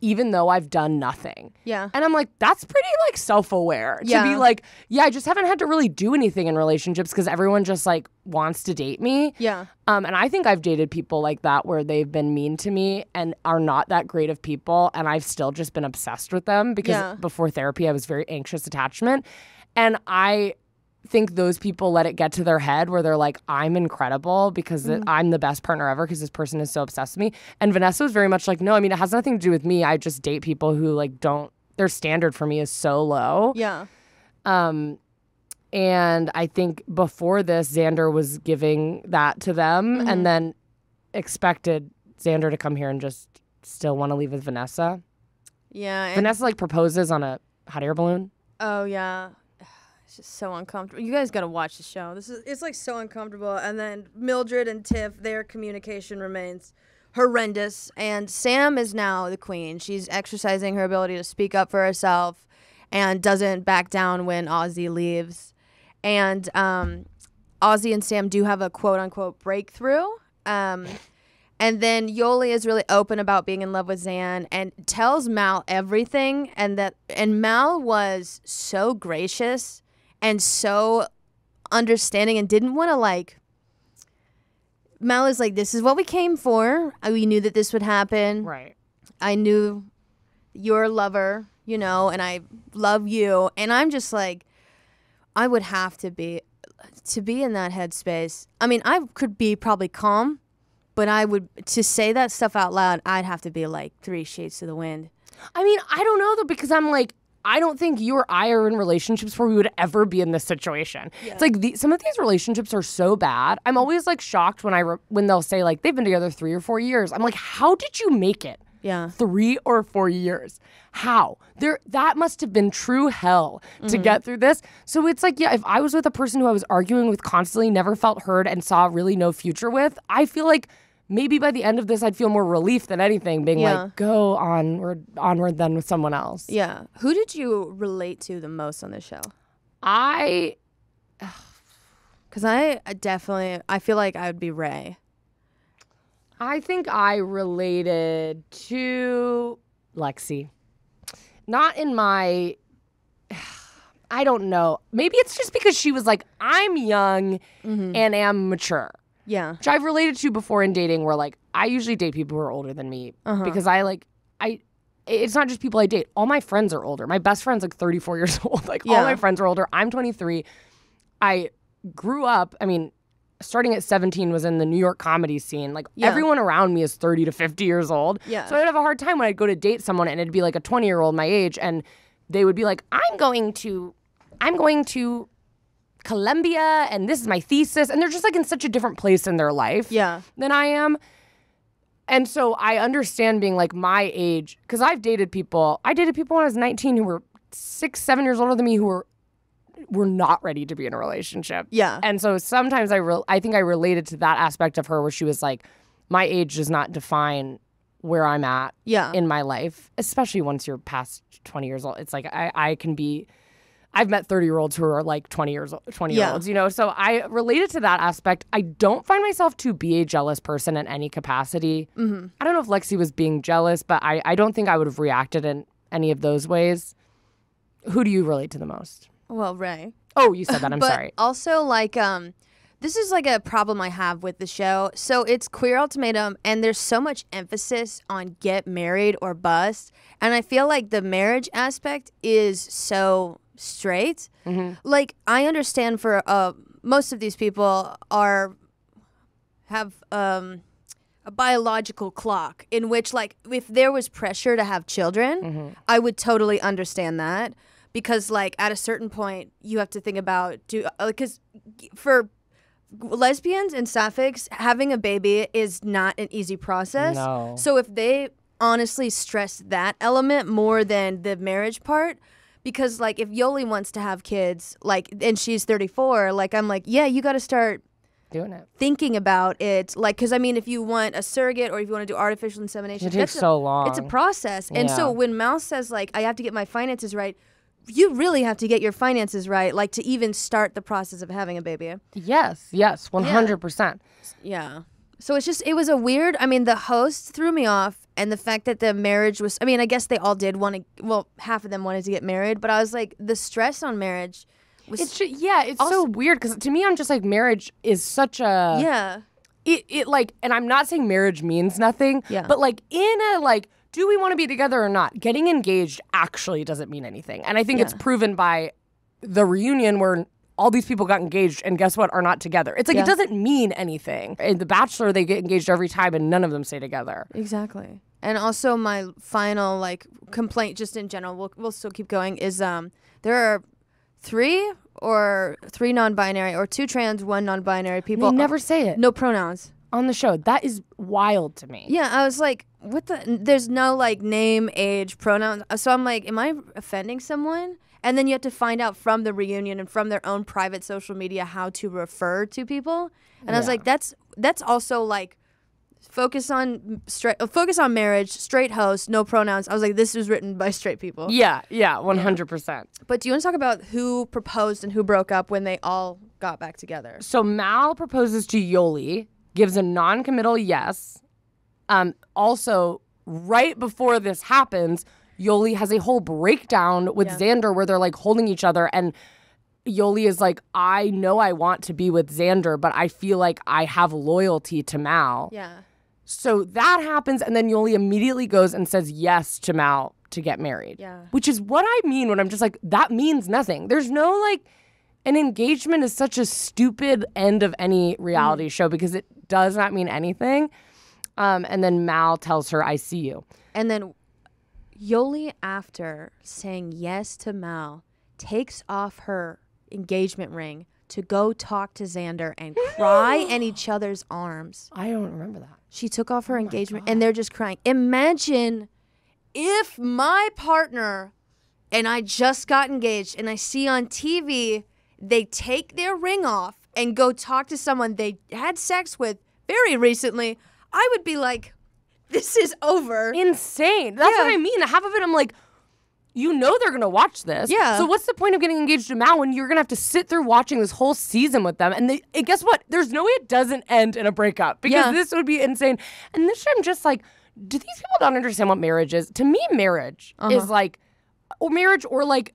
even though I've done nothing. Yeah. And I'm like, that's pretty like self-aware to be like, yeah, I just haven't had to really do anything in relationships because everyone just like wants to date me. Yeah. And I think I've dated people like that where they've been mean to me and are not that great of people, and I've still just been obsessed with them because before therapy I was very anxious attachment. And I think those people let it get to their head where they're like, I'm incredible because I'm the best partner ever because this person is so obsessed with me. And Vanessa was very much like, no, I mean, it has nothing to do with me. I just date people who like their standard for me is so low. Yeah. And I think before this, Xander was giving that to them and then expected Xander to come here and just still want to leave with Vanessa. Yeah. Vanessa like proposes on a hot air balloon. Oh, yeah. It's just so uncomfortable. You guys got to watch the show. It's like so uncomfortable. And then Mildred and Tiff, their communication remains horrendous. And Sam is now the queen. She's exercising her ability to speak up for herself and doesn't back down when Ozzy leaves. And Ozzy and Sam do have a quote-unquote breakthrough. And then Yoli is really open about being in love with Zan and tells Mal everything. And Mal was so gracious and so understanding and didn't want to like. Mal is like, this is what we came for. We knew that this would happen. Right. I knew you're a lover, you know, and I love you. And I'm just like, I would have to be in that headspace. I mean, I could be probably calm, but to say that stuff out loud, I'd have to be like 3 shades to the wind. I mean, I don't know though, because I'm like, I don't think you or I are in relationships where we would ever be in this situation. Yeah. It's like some of these relationships are so bad. I'm always like shocked when they'll say like they've been together 3 or 4 years. I'm like, how did you make it? Yeah. 3 or 4 years. How? That must have been true hell to get through this. So it's like, yeah, if I was with a person who I was arguing with constantly, never felt heard, and saw really no future with, I feel like maybe by the end of this, I'd feel more relief than anything, being like, go onward then with someone else. Yeah. Who did you relate to the most on this show? Because I feel like I would be Ray. I think I related to Lexi. Not in my, I don't know. Maybe it's just because she was like, I'm young and am mature. Yeah. Which I've related to before in dating where like, I usually date people who are older than me because it's not just people I date. All my friends are older. My best friend's like 34 years old. Like all my friends are older. I'm 23. I grew up, I mean, starting at 17 was in the New York comedy scene. Like everyone around me is 30 to 50 years old. Yeah. So I'd have a hard time when I'd go to date someone and it'd be like a 20-year-old my age and they would be like, I'm going to Columbia and this is my thesis. And they're just like in such a different place in their life than I am. And so I understand being like my age, because I dated people when I was 19 who were 6-7 years older than me who were not ready to be in a relationship. Yeah. And so sometimes I think I related to that aspect of her where she was like, my age does not define where I'm at in my life, especially once you're past 20 years old. It's like I've met 30-year-olds who are like 20-year-olds, you know? So I related to that aspect. I don't find myself to be a jealous person in any capacity. I don't know if Lexi was being jealous, but I don't think I would have reacted in any of those ways. Who do you relate to the most? Well, Ray. Oh, you said that. I'm sorry. Also, like, this is like a problem I have with the show. So it's Queer Ultimatum, and there's so much emphasis on get married or bust. And I feel like the marriage aspect is so straight. Like, I understand for most of these people have a biological clock in which, like, if there was pressure to have children, I would totally understand that. Because, like, at a certain point, you have to think about, because for lesbians and sapphics, having a baby is not an easy process. No. So if they honestly stress that element more than the marriage part, because, like, if Yoli wants to have kids, like, and she's 34, like, I'm like, yeah, you got to start doing it, thinking about it, like, because I mean, if you want a surrogate or if you want to do artificial insemination, it takes so long. It's a process, and so when Mal says like, I have to get my finances right, you really have to get your finances right, like, to even start the process of having a baby. Yes, 100%. Yeah. So it was a weird, I mean, the host threw me off, and the fact that the marriage was, I mean, I guess they all did want to, well, half of them wanted to get married, but I was like, the stress on marriage was... It's also so weird, because to me, I'm just like, marriage is such a... Yeah. It like, and I'm not saying marriage means nothing, but like in a like, do we want to be together or not? Getting engaged actually doesn't mean anything. And I think it's proven by the reunion where all these people got engaged and guess what, are not together. It's like, it doesn't mean anything. In The Bachelor, they get engaged every time and none of them stay together. Exactly. And also my final like complaint just in general, we'll still keep going, is there are three non-binary or 2 trans, 1 non-binary people. They never say it. No pronouns. On the show. That is wild to me. Yeah, I was like, what the? There's no like name, age, pronouns. So I'm like, am I offending someone? And then you have to find out from the reunion and from their own private social media how to refer to people. And I was like, that's also like focus on marriage, straight host, no pronouns. I was like, this was written by straight people. Yeah, 100%. But do you want to talk about who proposed and who broke up when they all got back together? So Mal proposes to Yoli, gives a non-committal yes. Also, right before this happens, Yoli has a whole breakdown with Xander where they're like holding each other, and Yoli is like, I know I want to be with Xander, but I feel like I have loyalty to Mal. Yeah. So that happens, and then Yoli immediately goes and says yes to Mal to get married. Yeah. Which is what I mean when I'm just like, that means nothing. There's no like, an engagement is such a stupid end of any reality show because it does not mean anything. And then Mal tells her, I see you. And then Yoli, after saying yes to Mal, takes off her engagement ring to go talk to Xander and cry in each other's arms. I don't remember that. She took off her engagement and they're just crying. Imagine if my partner and I just got engaged and I see on TV they take their ring off and go talk to someone they had sex with very recently, I would be like, this is over. Insane. That's what I mean. Half of it, I'm like, you know they're going to watch this. Yeah. So what's the point of getting engaged to Mal when you're going to have to sit through watching this whole season with them? And guess what? There's no way it doesn't end in a breakup because this would be insane. And this year I'm just like, do these people not understand what marriage is? To me, marriage is like, or marriage or like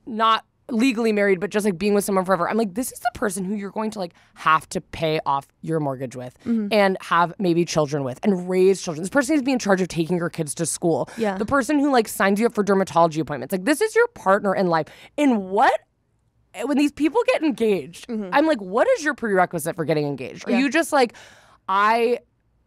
not legally married, but just like being with someone forever. I'm like, this is the person who you're going to like have to pay off your mortgage with and have maybe children with and raise children. This person needs to be in charge of taking your kids to school. Yeah. The person who like signs you up for dermatology appointments. Like, this is your partner in life. And when these people get engaged, I'm like, what is your prerequisite for getting engaged? Are you just like, I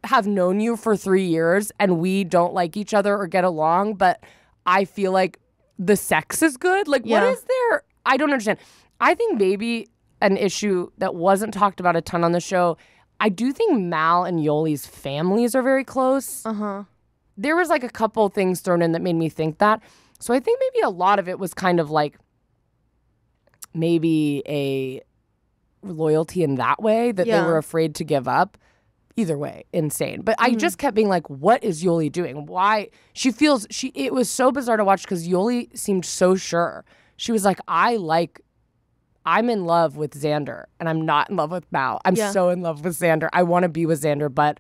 have known you for 3 years and we don't like each other or get along, but I feel like the sex is good? Like, what is there? I don't understand. I think maybe an issue that wasn't talked about a ton on the show, I do think Mal and Yoli's families are very close. There was like a couple things thrown in that made me think that. So I think maybe a lot of it was kind of like maybe a loyalty in that way that they were afraid to give up. Either way, insane. But I just kept being like, what is Yoli doing? Why? It was so bizarre to watch because Yoli seemed so sure. She was like, I'm in love with Xander and I'm not in love with Mal. I'm so in love with Xander. I want to be with Xander, but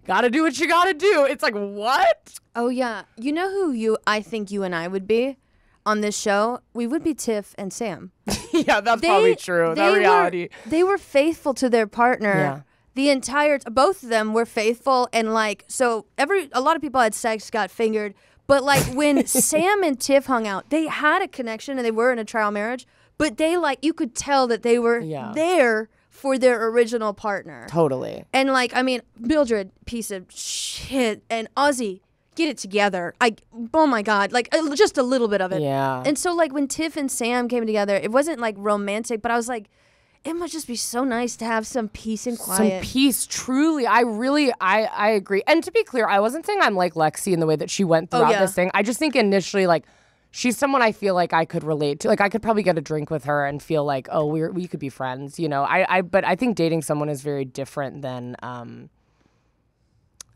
gotta do what you gotta do. It's like, what? Oh, yeah. You know who I think you and I would be on this show? We would be Tiff and Sam. Yeah, that's probably true. That reality. They were faithful to their partner. Yeah. The entire, both of them were faithful, and like, so a lot of people had sex, got fingered, but like when Sam and Tiff hung out, they had a connection and they were in a trial marriage, but they like, you could tell that they were there for their original partner. Totally. And like, I mean, Mildred, piece of shit, and Ozzy, get it together. Oh my God, like just a little bit of it. Yeah. And so like when Tiff and Sam came together, it wasn't like romantic, but I was like, it must just be so nice to have some peace and quiet. Some peace, truly. I agree. And to be clear, I wasn't saying I'm like Lexi in the way that she went throughout this thing. I just think initially, like, she's someone I feel like I could relate to. Like, I could probably get a drink with her and feel like, oh, we could be friends, you know? But I think dating someone is very different than, I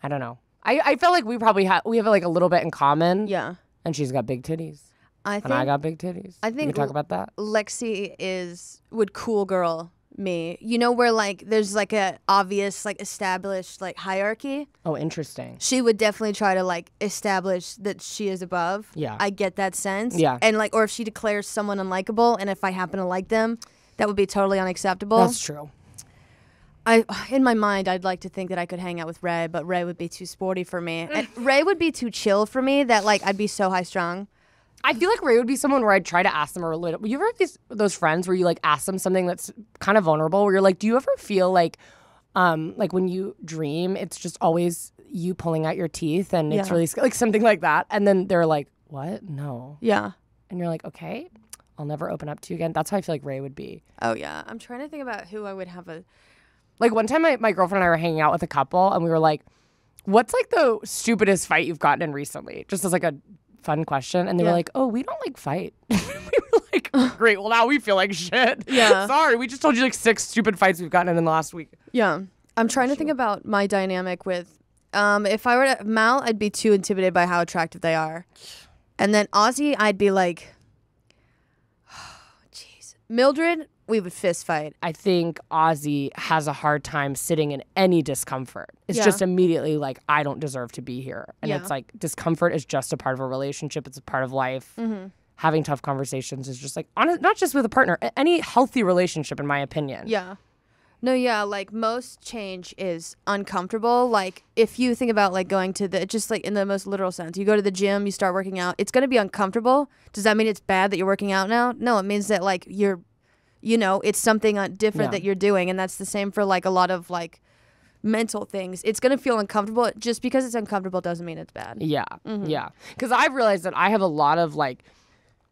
don't know. I felt like we have like a little bit in common. Yeah. And she's got big titties. And I got big titties. I think we can talk about that. Lexi would cool girl me. You know where like there's like a obvious like established like hierarchy? Oh, interesting. She would definitely try to like establish that she is above. Yeah. I get that sense. Yeah. And like, or if she declares someone unlikable and if I happen to like them, that would be totally unacceptable. That's true. In my mind, I'd like to think that I could hang out with Ray, but Ray would be too sporty for me. And Ray would be too chill for me that like I'd be so high strung. I feel like Ray would be someone where I'd try to ask them a relatable. You ever have those friends where you like ask them something that's kind of vulnerable, where you're like, do you ever feel like when you dream, it's just always you pulling out your teeth and it's really like something like that, and then they're like, what? No. Yeah. And you're like, okay, I'll never open up to you again. That's how I feel like Ray would be. Oh yeah, I'm trying to think about who I would have a. Like one time my girlfriend and I were hanging out with a couple and we were like, what's like the stupidest fight you've gotten in recently? Just as like a fun question. And they were like, oh, we don't like fight. We were like, great. Well, now we feel like shit. Yeah. Sorry. We just told you like 6 stupid fights we've gotten in the last week. Yeah. I'm trying to think about my dynamic with, if I were to, Mal, I'd be too intimidated by how attractive they are. And then Ozzy, I'd be like, jeez. Mildred, we would fist fight. I think Ozzy has a hard time sitting in any discomfort. It's just immediately like, I don't deserve to be here. And it's like, discomfort is just a part of a relationship. It's a part of life. Mm-hmm. Having tough conversations is just like, not just with a partner, any healthy relationship, in my opinion. Yeah. No, yeah, like most change is uncomfortable. Like if you think about like going to just like in the most literal sense, you go to the gym, you start working out, it's going to be uncomfortable. Does that mean it's bad that you're working out now? No, it means that like it's something different that you're doing. And that's the same for like a lot of like mental things. It's going to feel uncomfortable. Just because it's uncomfortable doesn't mean it's bad. Yeah. Mm-hmm. Yeah. Because I've realized that I have a lot of like,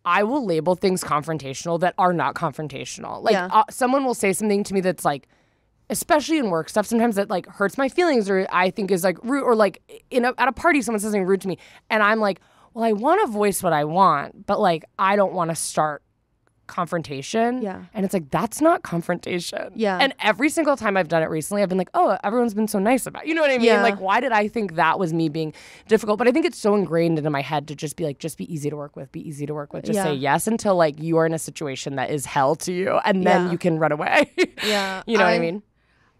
I will label things confrontational that are not confrontational. Like someone will say something to me that's like, especially in work stuff, sometimes that like hurts my feelings or I think is like rude, or like at a party someone says something rude to me and I'm like, well, I want to voice what I want, but like I don't want to start confrontation. Yeah. And it's like, that's not confrontation. Yeah. And every single time I've done it recently, I've been like, oh, everyone's been so nice about it. You know what I mean? Yeah. Like, why did I think that was me being difficult? But I think it's so ingrained into my head to just be like, just be easy to work with, be easy to work with. Just say yes until like you are in a situation that is hell to you and then you can run away. Yeah. You know what I mean?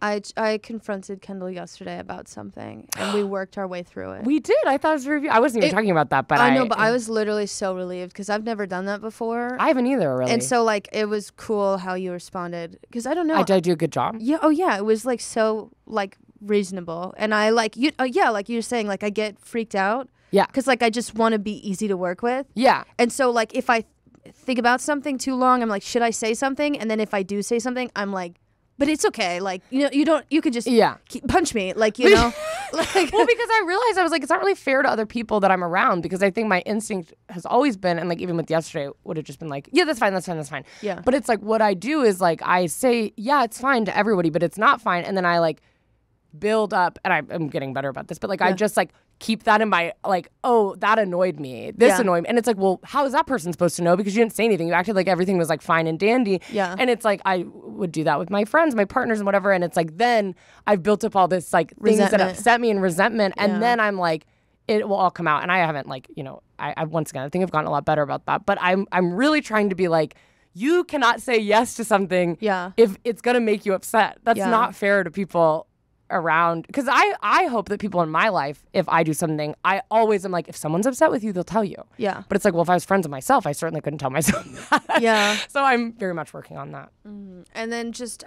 I confronted Kendahl yesterday about something, and we worked our way through it. We did. I thought it was a review. I wasn't even talking about that, but I know, but I was literally so relieved because I've never done that before. I haven't either, really. And so, like, it was cool how you responded because I don't know. Did I do a good job? Yeah. Oh, yeah. It was like so like reasonable, and I like you. Yeah, like you're saying, like I get freaked out. Yeah. Because like I just want to be easy to work with. Yeah. And so like if I think about something too long, I'm like, should I say something? And then if I do say something, I'm like, but it's okay. Like, you could just punch me. Like, you know. Like, well, because I realized I was like, it's not really fair to other people that I'm around because I think my instinct has always been, and like even with yesterday, would have just been like, yeah, that's fine, that's fine, that's fine. Yeah. But it's like what I do is like I say, yeah, it's fine to everybody, but it's not fine. And then I like build up, and I'm getting better about this, but like I just like keep that in my like, oh, that annoyed me. This annoyed me. And it's like, well, how is that person supposed to know? Because you didn't say anything. You acted like everything was like fine and dandy. Yeah. And it's like I would do that with my friends, my partners and whatever. And it's like then I've built up all this like things that upset me and resentment. And then I'm like, it will all come out. And I haven't like, I once again, I think I've gotten a lot better about that. But I'm really trying to be like, you cannot say yes to something if it's going to make you upset. That's not fair to people around, because I hope that people in my life, if I do something, I always am like, if someone's upset with you, they'll tell you. Yeah. But it's like, well, if I was friends with myself, I certainly couldn't tell myself that. Yeah. So I'm very much working on that. Mm-hmm. And then just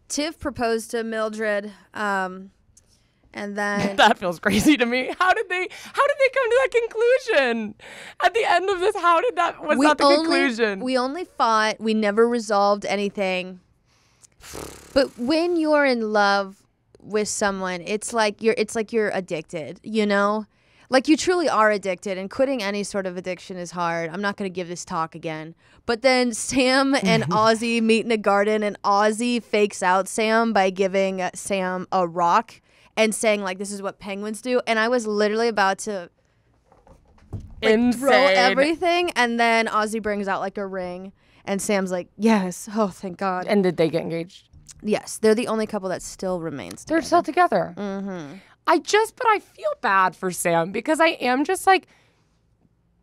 Tiff proposed to Mildred, and then that feels crazy to me. How did they come to that conclusion at the end of this? How did that was that the conclusion? We only fought. We never resolved anything. But when you're in love with someone, it's like you're addicted, you know? Like you truly are addicted, and quitting any sort of addiction is hard. I'm not going to give this talk again. But then Sam and Ozzy meet in a garden, and Ozzy fakes out Sam by giving Sam a rock and saying like, this is what penguins do. And I was literally about to throw everything, and then Ozzy brings out like a ring, and Sam's like, yes, oh thank God. And did they get engaged? Yes, they're the only couple that still remains together. They're still together. Mm-hmm. But I feel bad for Sam because I am just like,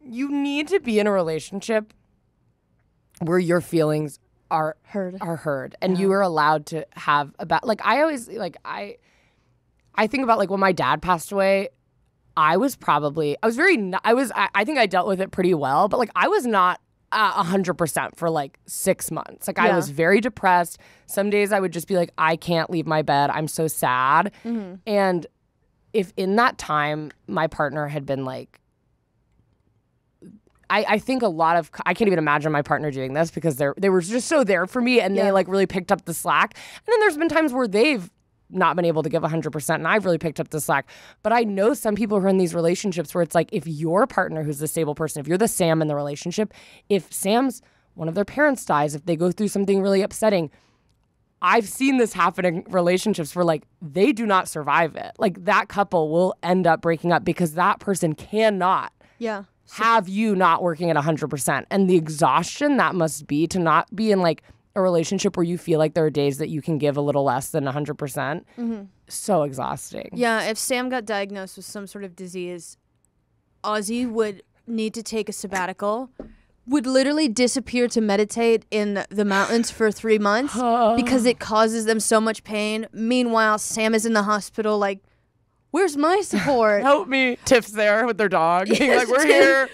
you need to be in a relationship where your feelings are heard, and you are allowed to have like I always like I think about like when my dad passed away. I think I dealt with it pretty well, but like I was not 100% for like 6 months. Like I was very depressed. Some days I would just be like, I can't leave my bed. I'm so sad. And if in that time my partner had been like, I think I can't even imagine my partner doing this because they were just so there for me and they like really picked up the slack. And then there's been times where they've not been able to give 100% and I've really picked up the slack. But I know some people who are in these relationships where it's like if your partner who's the stable person, if you're the Sam in the relationship, if one of their parents dies, if they go through something really upsetting, I've seen this happen in relationships where like they do not survive it. Like that couple will end up breaking up because that person cannot have you not working at 100%. And the exhaustion that must be to not be in like a relationship where you feel like there are days that you can give a little less than 100%. So exhausting. Yeah, if Sam got diagnosed with some sort of disease, Ozzy would need to take a sabbatical, would literally disappear to meditate in the mountains for 3 months because it causes them so much pain. Meanwhile, Sam is in the hospital like, where's my support? Help me. Tiff's there with their dog. Being like, we're here.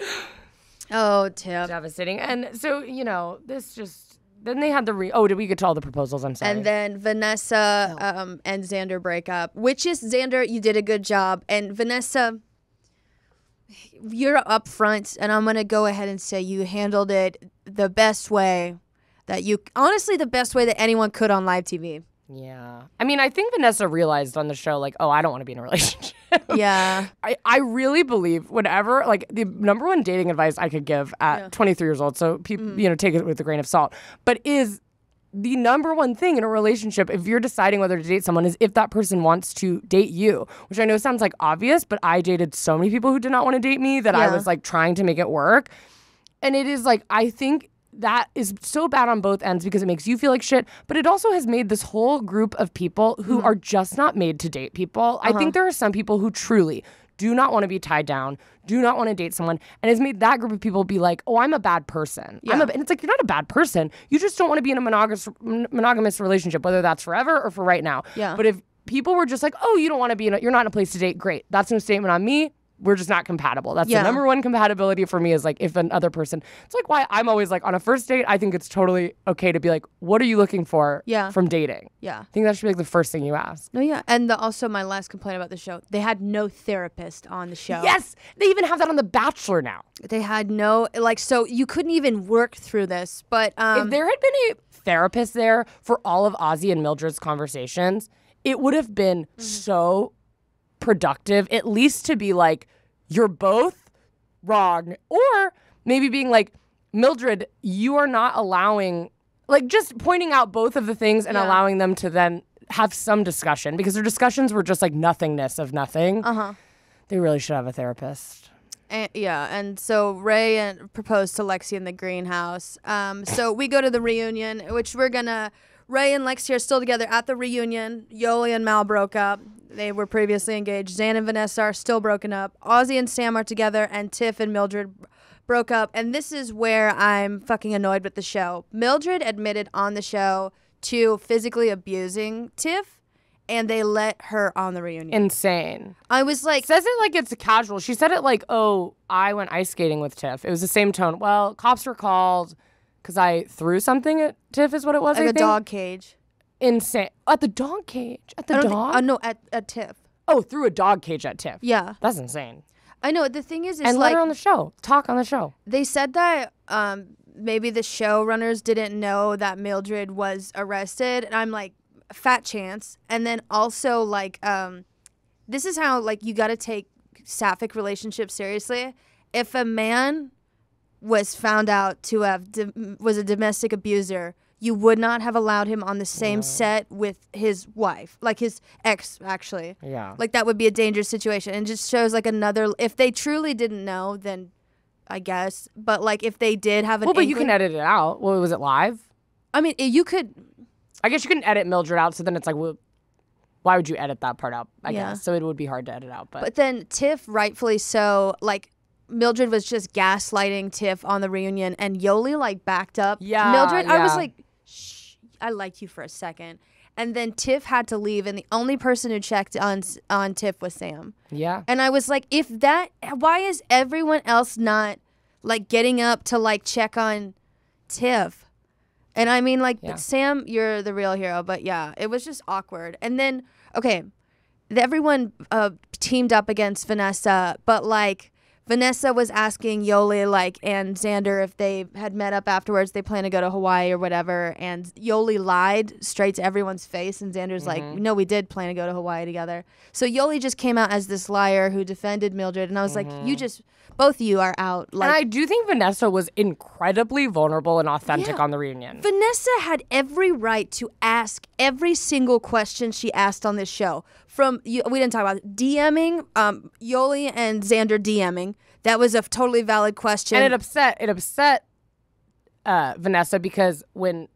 Oh, Tiff. Devastating. And so, this just... Then they had did we get to all the proposals? I'm sorry. And then Vanessa and Xander break up, which is, Xander, you did a good job. And Vanessa, you're up front, and I'm going to go ahead and say you handled it the best way honestly, the best way that anyone could on live TV. Yeah. I mean, I think Vanessa realized on the show, like, oh, I don't want to be in a relationship. Yeah. I really believe whenever, like, the number one dating advice I could give at 23 years old, so people, take it with a grain of salt, but is the number one thing in a relationship, if you're deciding whether to date someone, is if that person wants to date you, which I know sounds like obvious, but I dated so many people who did not want to date me that I was, like, trying to make it work. And it is, like, I think that is so bad on both ends because it makes you feel like shit, but it also has made this whole group of people who are just not made to date people. I think there are some people who truly do not want to be tied down, do not want to date someone, and has made that group of people be like, oh, I'm a bad person. And it's like, you're not a bad person. You just don't want to be in a monogamous relationship, whether that's forever or for right now. Yeah. But if people were just like, oh, you don't want to be you're not in a place to date, great. That's no statement on me. We're just not compatible. That's the number one compatibility for me is like if another person, it's like why I'm always like on a first date, I think it's totally okay to be like, what are you looking for from dating? Yeah. I think that should be like the first thing you ask. No, yeah. And also my last complaint about the show, they had no therapist on the show. Yes. They even have that on The Bachelor now. They had no, like, so you couldn't even work through this. But if there had been a therapist there for all of Ozzy and Mildred's conversations, it would have been so productive, at least to be like, you're both wrong. Or maybe being like, Mildred, you are not allowing, like just pointing out both of the things and allowing them to then have some discussion because their discussions were just like nothingness of nothing. They really should have a therapist. And so Ray proposed to Lexi in the greenhouse. So we go to the reunion, which Ray and Lexi are still together at the reunion. Yoli and Mal broke up. They were previously engaged. Zan and Vanessa are still broken up. Ozzy and Sam are together, and Tiff and Mildred broke up. And this is where I'm fucking annoyed with the show. Mildred admitted on the show to physically abusing Tiff, and they let her on the reunion. Insane. I was like... Says it like it's casual. She said it like, oh, I went ice skating with Tiff. It was the same tone. Well, cops were called because I threw something at Tiff is what it was, like I think. A dog cage. Insane. At the dog cage? At the dog? No, at Tiff. Oh, threw a dog cage at Tiff. Yeah. That's insane. I know. The thing is and like... let her on the show. Talk on the show. They said that maybe the showrunners didn't know that Mildred was arrested. And I'm like, fat chance. And then also like, this is how like you got to take sapphic relationships seriously. If a man was found out to have was a domestic abuser, you would not have allowed him on the same set with his wife, like his ex, actually. Yeah. Like that would be a dangerous situation. And just shows like another, if they truly didn't know, then I guess. But like if they did have an but you can edit it out. Well, was it live? I mean, you could. I guess you can edit Mildred out, so then it's like, well, why would you edit that part out, I guess? So it would be hard to edit out. But then Tiff, rightfully so, like, Mildred was just gaslighting Tiff on the reunion, and Yoli, like, backed up Mildred. I was like, shh, I liked you for a second. And then Tiff had to leave, and the only person who checked on Tiff was Sam. Yeah. And I was like, why is everyone else not, like, getting up to, like, check on Tiff? And I mean, like, Sam, you're the real hero. But, yeah, it was just awkward. And then, okay, everyone teamed up against Vanessa, but, like, Vanessa was asking Yoli, like, and Xander if they had met up afterwards. They plan to go to Hawaii or whatever. And Yoli lied straight to everyone's face. And Xander's like, no, we did plan to go to Hawaii together. So Yoli just came out as this liar who defended Mildred. And I was like, both of you are out. Like, and I do think Vanessa was incredibly vulnerable and authentic on the reunion. Vanessa had every right to ask every single question she asked on this show. We didn't talk about it. DMing, Yoli and Xander DMing. That was a totally valid question. And it upset Vanessa because when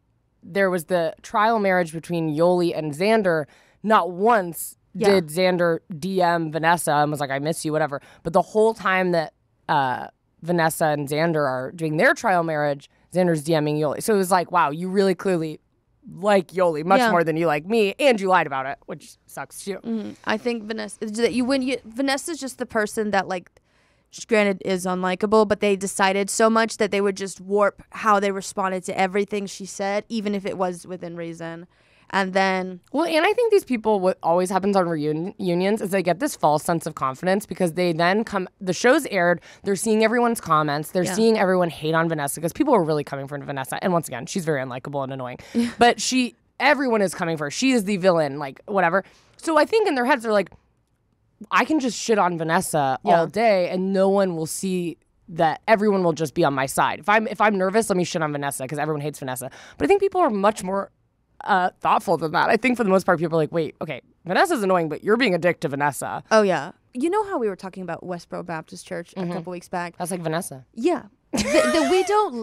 there was the trial marriage between Yoli and Xander, not once did Xander DM Vanessa and was like, I miss you, whatever. But the whole time that Vanessa and Xander are doing their trial marriage, Xander's DMing Yoli. So it was like, wow, you really clearly like Yoli much more than you like me, and you lied about it, which sucks too. Mm-hmm. I think Vanessa's just the person that, like, granted is unlikable, but they decided so much that they would just warp how they responded to everything she said, even if it was within reason. And then... Well, and I think these people, what always happens on reunions is they get this false sense of confidence because they then come... The show's aired. They're seeing everyone's comments. They're seeing everyone hate on Vanessa because people are really coming for Vanessa. And once again, she's very unlikable and annoying. But everyone is coming for her. She is the villain, like, whatever. So I think in their heads, they're like, I can just shit on Vanessa all day and no one will see that. Everyone will just be on my side. If I'm nervous, let me shit on Vanessa because everyone hates Vanessa. But I think people are much more... thoughtful than that. I think for the most part, people are like, wait, okay, Vanessa's annoying, but you're being a dick to Vanessa. Oh, yeah. You know how we were talking about Westboro Baptist Church a couple weeks back? That's like Vanessa. Yeah.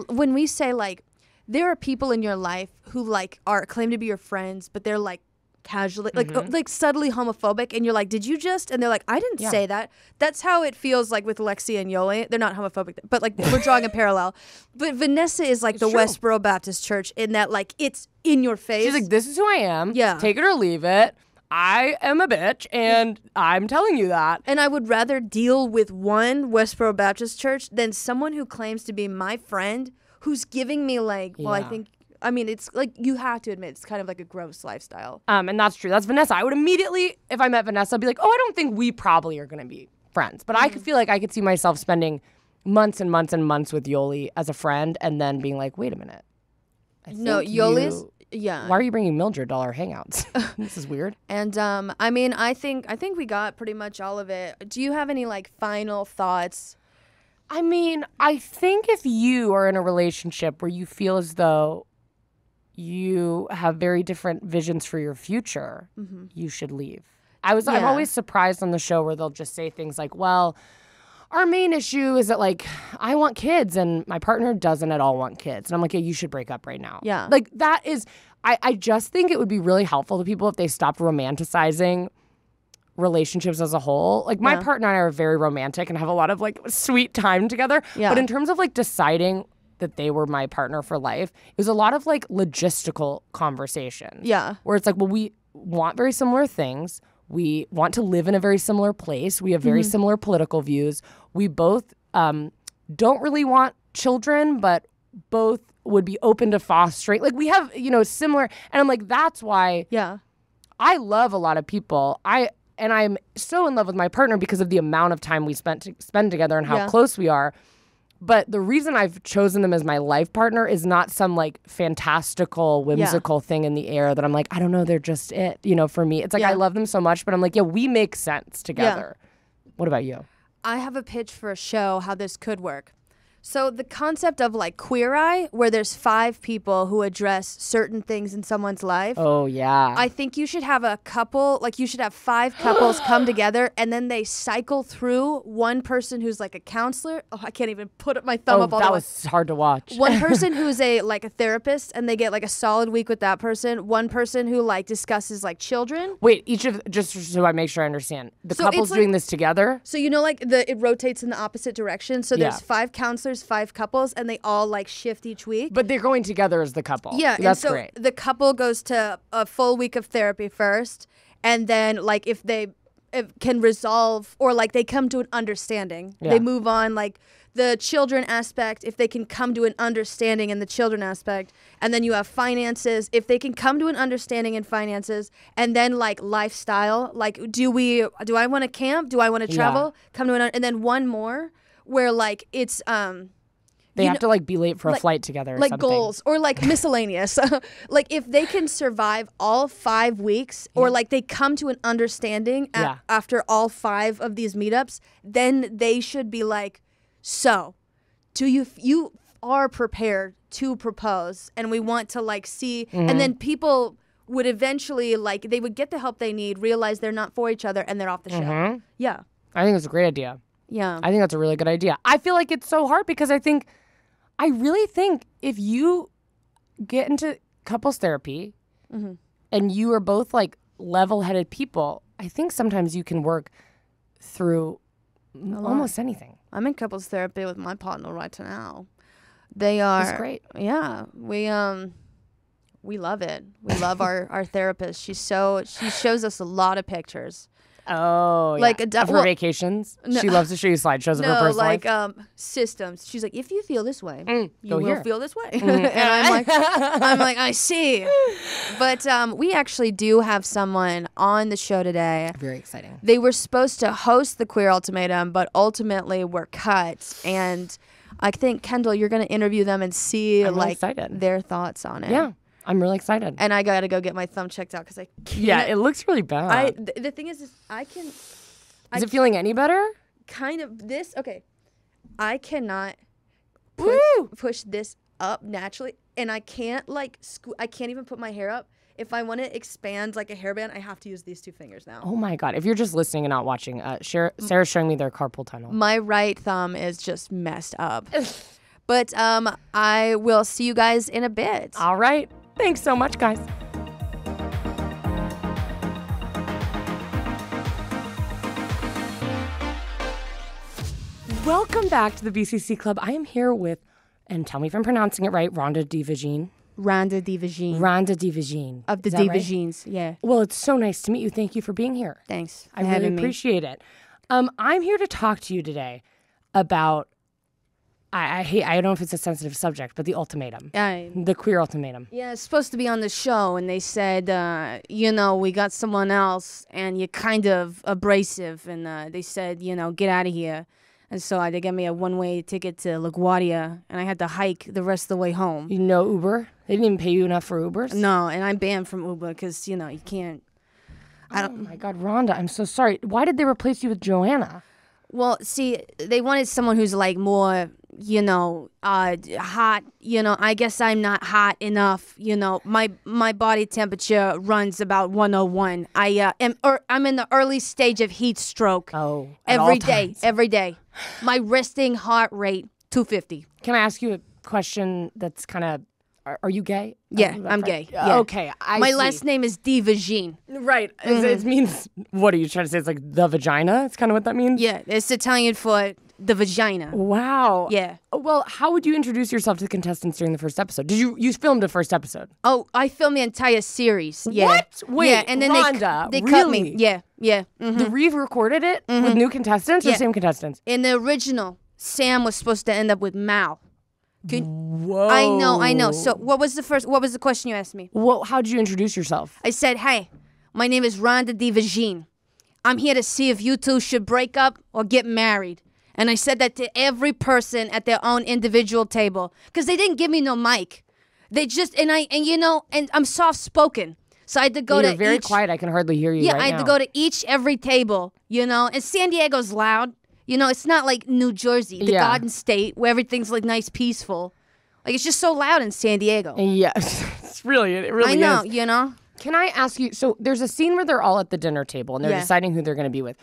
When we say, like, there are people in your life who, like, claim to be your friends, but they're, like, casually, like subtly homophobic, and you're like, did you just? And they're like, I didn't say that. That's how it feels like with Lexi and Yoli. They're not homophobic, but, like, we're drawing a parallel. But Vanessa is like the Westboro Baptist Church in that, like, it's in your face. She's like, this is who I am. Yeah. Take it or leave it. I am a bitch, and I'm telling you that. And I would rather deal with one Westboro Baptist Church than someone who claims to be my friend who's giving me, like, I mean, it's like, you have to admit, it's kind of like a gross lifestyle. And that's true. That's Vanessa. I would immediately, if I met Vanessa, be like, oh, I don't think we probably are going to be friends. But I could feel like I could see myself spending months and months and months with Yoli as a friend and then being like, wait a minute. Yoli's... Yeah. Why are you bringing Mildred to all our hangouts? This is weird. And I mean, I think we got pretty much all of it. Do you have any, like, final thoughts? I mean, I think if you are in a relationship where you feel as though you have very different visions for your future, you should leave. I'm always surprised on the show where they'll just say things like, well, our main issue is that, like, I want kids and my partner doesn't at all want kids. And I'm like, yeah, you should break up right now. Yeah. Like, that is, I just think it would be really helpful to people if they stopped romanticizing relationships as a whole. Like, my partner and I are very romantic and have a lot of, like, sweet time together. Yeah. But in terms of, like, deciding that they were my partner for life, it was a lot of, like, logistical conversations. Yeah. Where it's like, well, we want very similar things. We want to live in a very similar place. We have very similar political views. We both don't really want children, but both would be open to fostering. Like, we have, similar. And I'm like, that's why I love a lot of people. I'm so in love with my partner because of the amount of time we spend together and how close we are. But the reason I've chosen them as my life partner is not some, like, fantastical, whimsical thing in the air that I'm like, I don't know, they're just it, for me. It's like, I love them so much, but I'm like, we make sense together. Yeah. What about you? I have a pitch for a show, how this could work. So the concept of, like, Queer Eye, where there's 5 people who address certain things in someone's life. Oh, yeah. I think you should have a couple, like, you should have 5 couples come together and then they cycle through one person who's, like, a counselor. Oh, I can't even put my thumb up all the way. That was hard to watch. One person who's a therapist and they get, like, a solid week with that person. One person who, like, discusses, like, children. Wait, just so I make sure I understand. The couple's doing this together? So, like, it rotates in the opposite direction. So there's 5 counselors there's 5 couples, and they all like shift each week. But they're going together as the couple. Yeah, that's and so great. the couple goes to a full week of therapy first, and then like if they can resolve or like they come to an understanding, they move on. Like the children aspect, if they can come to an understanding in the children aspect, and then you have finances, if they can come to an understanding in finances, and then like lifestyle, like do I want to camp? Do I want to travel? Come to and then one more where like it's they have to like be late for a flight together or like something. goals or like miscellaneous. Like if they can survive all 5 weeks or like they come to an understanding after all 5 of these meetups, then they should be like, so do you are prepared to propose, and we want to like see, and then people would eventually like they would get the help they need, realize they're not for each other, and they're off the show. Yeah. I think it's a great idea. Yeah. I think that's a really good idea. I feel like it's so hard because I really think if you get into couples therapy and you are both like level-headed people, I think sometimes you can work through almost anything. I'm in couples therapy with my partner right now. They are. That's great. Yeah, we love it. We love our therapist. She shows us a lot of pictures. Oh, like of her vacations. No, she loves to show you slideshows of her personal life. like systems. She's like, if you feel this way, you will feel this way. And I'm like, I see. But we actually do have someone on the show today. Very exciting. They were supposed to host the Queer Ultimatum, but ultimately were cut. And I think Kendahl, you're going to interview them and see their thoughts on it. Yeah. I'm really excited. And I got to go get my thumb checked out because I can't. Yeah, it looks really bad. The thing is I can. Is it feeling any better? Kind of this. Okay. I cannot push this up naturally. And I can't like, I can't even put my hair up. If I want to expand like a hairband, I have to use these 2 fingers now. Oh my God. If you're just listening and not watching, Sarah's showing me their carpal tunnel. My right thumb is just messed up. But I will see you guys in a bit. All right. Thanks so much, guys. Welcome back to the BCC Club. I am here with, and tell me if I'm pronouncing it right, Rhonda Divagine. Rhonda Divagine. Rhonda Divagine. Of the Divagines, right? Yeah. Well, it's so nice to meet you. Thank you for being here. Thanks. I really appreciate it. I'm here to talk to you today about I don't know if it's a sensitive subject, but the ultimatum. The queer ultimatum. Yeah, it's supposed to be on the show, and they said, we got someone else, and you're kind of abrasive, and they said, get out of here. And so they gave me a one-way ticket to LaGuardia, and I had to hike the rest of the way home. Uber? They didn't even pay you enough for Ubers? No, and I'm banned from Uber because, you can't. Oh, my God, Rhonda, I'm so sorry. Why did they replace you with Joanna? Well, see, they wanted someone who's like more, hot. I guess I'm not hot enough. My body temperature runs about 101. I'm in the early stage of heat stroke. Oh, every day. My resting heart rate 250. Can I ask you a question that's kind of? Are you gay? Yeah, I'm gay. Yeah. Okay, My last name is Divagine. Right. It means, what are you trying to say? It's like the vagina? It's kind of what that means? Yeah, it's Italian for the vagina. Wow. Yeah. Well, how would you introduce yourself to the contestants during the first episode? You filmed the first episode? Oh, I filmed the entire series. Yeah. What? Wait, yeah, and then Rhonda, they really? cut me. Yeah. Mm-hmm. The re-recorded it with new contestants or same contestants? In the original, Sam was supposed to end up with Mal. Whoa. I know. So what was the question you asked me? Well, how did you introduce yourself? I said, hey, my name is Rhonda Divagine. I'm here to see if you two should break up or get married. And I said that to every person at their own individual table. Because they didn't give me no mic. They just, and I'm soft-spoken. So I had to go to You're very quiet. I can hardly hear you right now. Yeah, I had to go to every table, and San Diego's loud. It's not like New Jersey, the Garden State, where everything's like nice, peaceful. Like it's just so loud in San Diego. Yes, it really I know, is. Can I ask you, so there's a scene where they're all at the dinner table and they're deciding who they're going to be with.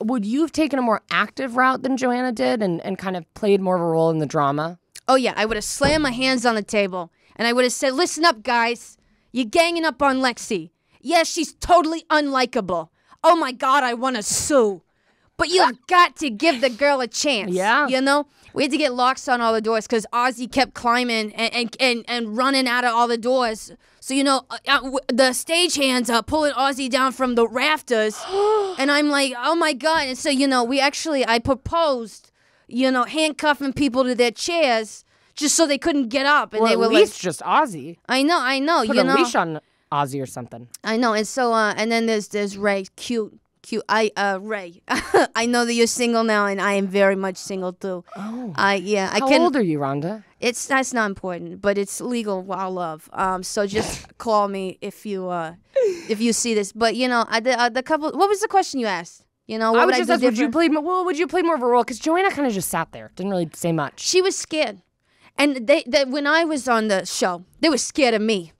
Would you have taken a more active route than Joanna did and kind of played more of a role in the drama? Oh yeah, I would have slammed my hands on the table and I would have said, listen up guys, you're ganging up on Lexi. Yeah, she's totally unlikable. Oh my God, I want to sue. But you've got to give the girl a chance. Yeah. You know? We had to get locks on all the doors because Ozzy kept climbing and running out of all the doors. So, you know, the stagehands are pulling Ozzy down from the rafters. And I'm like, oh, my God. And so, you know, I proposed, you know, handcuffing people to their chairs just so they couldn't get up. And well, they were at least just Ozzy. I know. Put you a know. leash on Ozzy or something. I know. And so, and then there's Ray, cute. Ray. I know that you're single now, and I am very much single too. Oh. How old are you, Rhonda? That's not important, but it's legal while love. So just call me if you see this. But you know, the couple. What was the question you asked? You know, what I was just asking, would you play more of a role? Because Joanna kind of just sat there, didn't really say much. She was scared, and they when I was on the show, they were scared of me.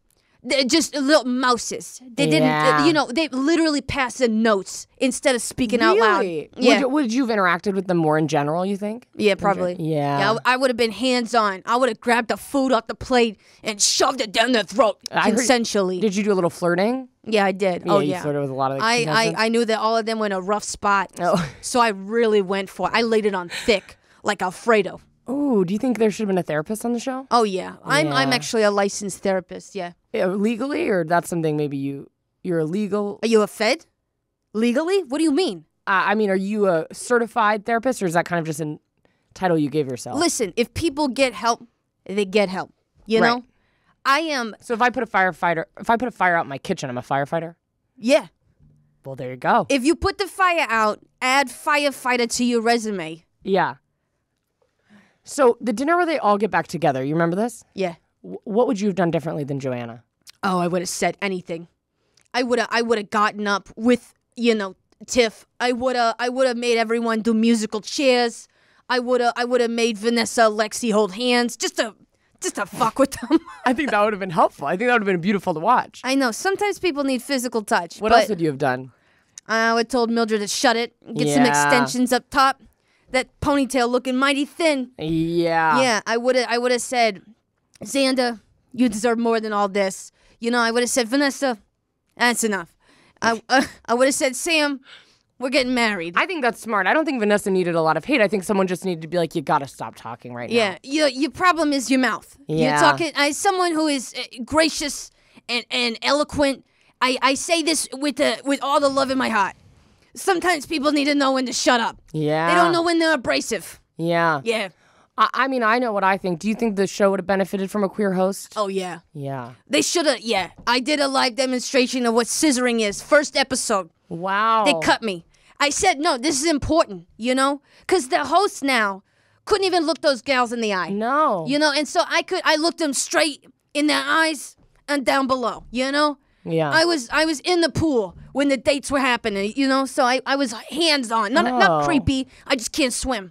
They're just little mouses. They didn't, you know, they literally passed the notes instead of speaking out loud. Yeah. Would you have interacted with them more in general, you think? Yeah, probably. Yeah. I would have been hands-on. I would have grabbed the food off the plate and shoved it down their throat consensually. Did you do a little flirting? Yeah, I did. You flirted with a lot of the I knew that all of them were in a rough spot. Oh. So I really went for it. I laid it on thick, like Alfredo. Oh, do you think there should have been a therapist on the show? Oh, yeah. I'm actually a licensed therapist, yeah. Legally, or that's something maybe you're illegal? Are you a fed? Legally? What do you mean? I mean, are you a certified therapist, or is that kind of just a title you gave yourself? Listen, if people get help, they get help. You know? I am. So if I put a fire out in my kitchen, I'm a firefighter? Yeah. Well, there you go. If you put the fire out, add firefighter to your resume. Yeah. So the dinner where they all get back together, you remember this? Yeah. What would you have done differently than Joanna? Oh, I would have said anything. I would have gotten up with, you know, Tiff. I would have made everyone do musical chairs. I would have made Vanessa, Lexi hold hands just to fuck with them. I think that would have been helpful. I think that would have been beautiful to watch. I know. Sometimes people need physical touch. What else would you have done? I would have told Mildred to shut it, get some extensions up top. That ponytail looking mighty thin. Yeah. Yeah, I would have said, Xander, you deserve more than all this. You know, I would have said, Vanessa, that's enough. I would have said, Sam, we're getting married. I think that's smart. I don't think Vanessa needed a lot of hate. I think someone just needed to be like, you gotta stop talking right now. Yeah, your problem is your mouth. Yeah. You're talking, as someone who is gracious and eloquent, I say this with all the love in my heart. Sometimes people need to know when to shut up. Yeah. They don't know when they're abrasive. Yeah. Yeah. I mean, I know what I think. Do you think the show would have benefited from a queer host? Oh, yeah. Yeah. They should have, yeah. I did a live demonstration of what scissoring is. First episode. Wow. They cut me. I said, no, this is important, you know? Because the hosts now couldn't even look those gals in the eye. No. You know, and so I looked them straight in their eyes and down below, you know? Yeah. I was in the pool when the dates were happening, you know? So I was hands-on. Not creepy. I just can't swim.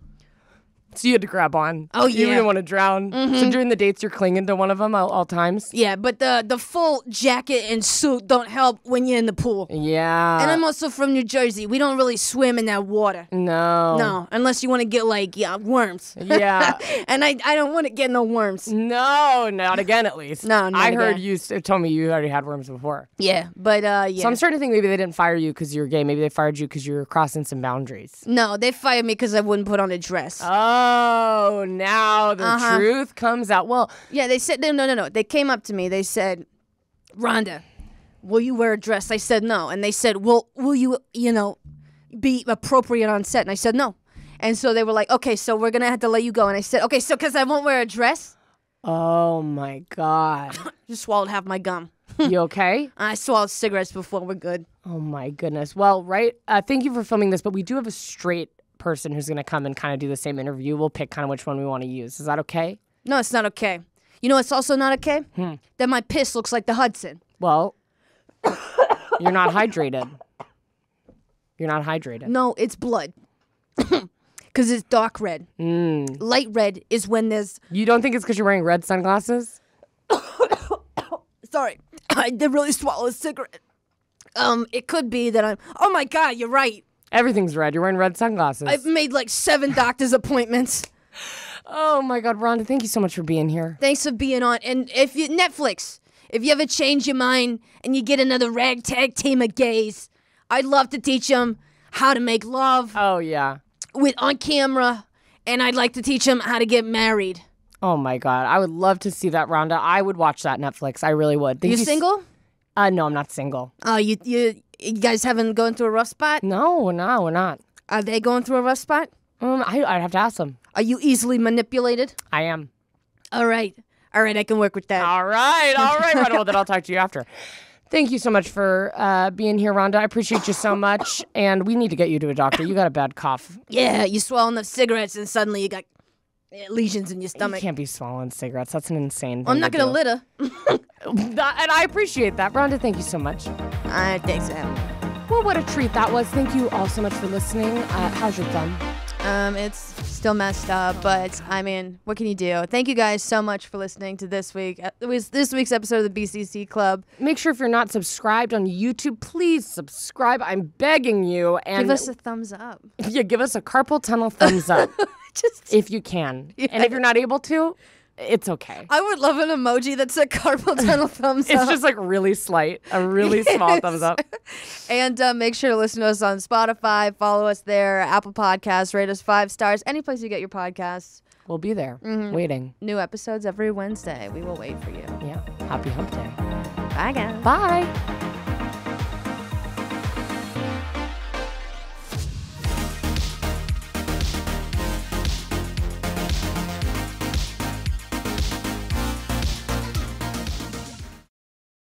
So you had to grab on. Oh, You yeah. didn't want to drown. So during the dates, you're clinging to one of them all times? Yeah, but the full jacket and suit don't help when you're in the pool. Yeah. And I'm also from New Jersey. We don't really swim in that water. No. No, unless you want to get, like, worms. Yeah. And I don't want to get no worms. No, not again at least. No, not I heard again. you told me you already had worms before. Yeah, but, yeah. So I'm starting to think maybe they didn't fire you because you were gay. Maybe they fired you because you were crossing some boundaries. No, they fired me because I wouldn't put on a dress. Oh, now the truth comes out. Well, Yeah, they said, no. They came up to me. They said, Rhonda, will you wear a dress? I said no. And they said, well, will you, be appropriate on set? And I said no. And so they were like, okay, so we're going to have to let you go. And I said, okay, so because I won't wear a dress? oh my God. Just swallowed half my gum. You okay? I swallowed cigarettes before. We're good. Oh my goodness. Well, thank you for filming this, but we do have a straight person who's going to come and kind of do the same interview. We'll pick kind of which one we want to use. Is that okay? No, it's not okay. You know what's also not okay? That my piss looks like the Hudson. Well, you're not hydrated. You're not hydrated. No, it's blood. Because it's dark red. Light red is when there's... You don't think it's because you're wearing red sunglasses? Sorry, I did really swallow a cigarette. It could be that I'm... Oh my God, you're right. Everything's red. You're wearing red sunglasses. I've made like 7 doctor's appointments. Oh my God, Rhonda, thank you so much for being here. Thanks for being on. And if you Netflix, if you ever change your mind and you get another ragtag team of gays, I'd love to teach them how to make love Oh, yeah. on camera, and I'd like to teach him how to get married. Oh, my God. I would love to see that, Rhonda. I would watch that Netflix. I really would. You single? No, I'm not single. Oh, you guys haven't gone through a rough spot? No, we're not. Are they going through a rough spot? I'd have to ask them. Are you easily manipulated? I am. All right, I can work with that. All right, Rhonda. Well, then I'll talk to you after. Thank you so much for being here, Rhonda. I appreciate you so much. And we need to get you to a doctor. You got a bad cough. Yeah, you swallow enough cigarettes and suddenly you got lesions in your stomach. You can't be swallowing cigarettes. That's an insane thing. I'm not going to litter. And I appreciate that. Rhonda, thank you so much. Thanks for having me. Well, what a treat that was. Thank you all so much for listening. How's your thumb? It's still messed up, but I mean, what can you do? Thank you guys so much for listening to this week. It was this week's episode of the BCC Club. Make sure if you're not subscribed on YouTube, please subscribe. I'm begging you. And give us a thumbs up. Yeah, give us a carpal tunnel thumbs up. Just if you can. Yeah. And if you're not able to, it's okay. I would love an emoji that's a carpal tunnel thumbs up. It's just like really slight, a really small thumbs up. And make sure to listen to us on Spotify, follow us there, Apple Podcasts, rate us 5 stars, any place you get your podcasts. We'll be there, waiting. New episodes every Wednesday. We will wait for you. Yeah. Happy Hump Day. Bye, guys. Bye.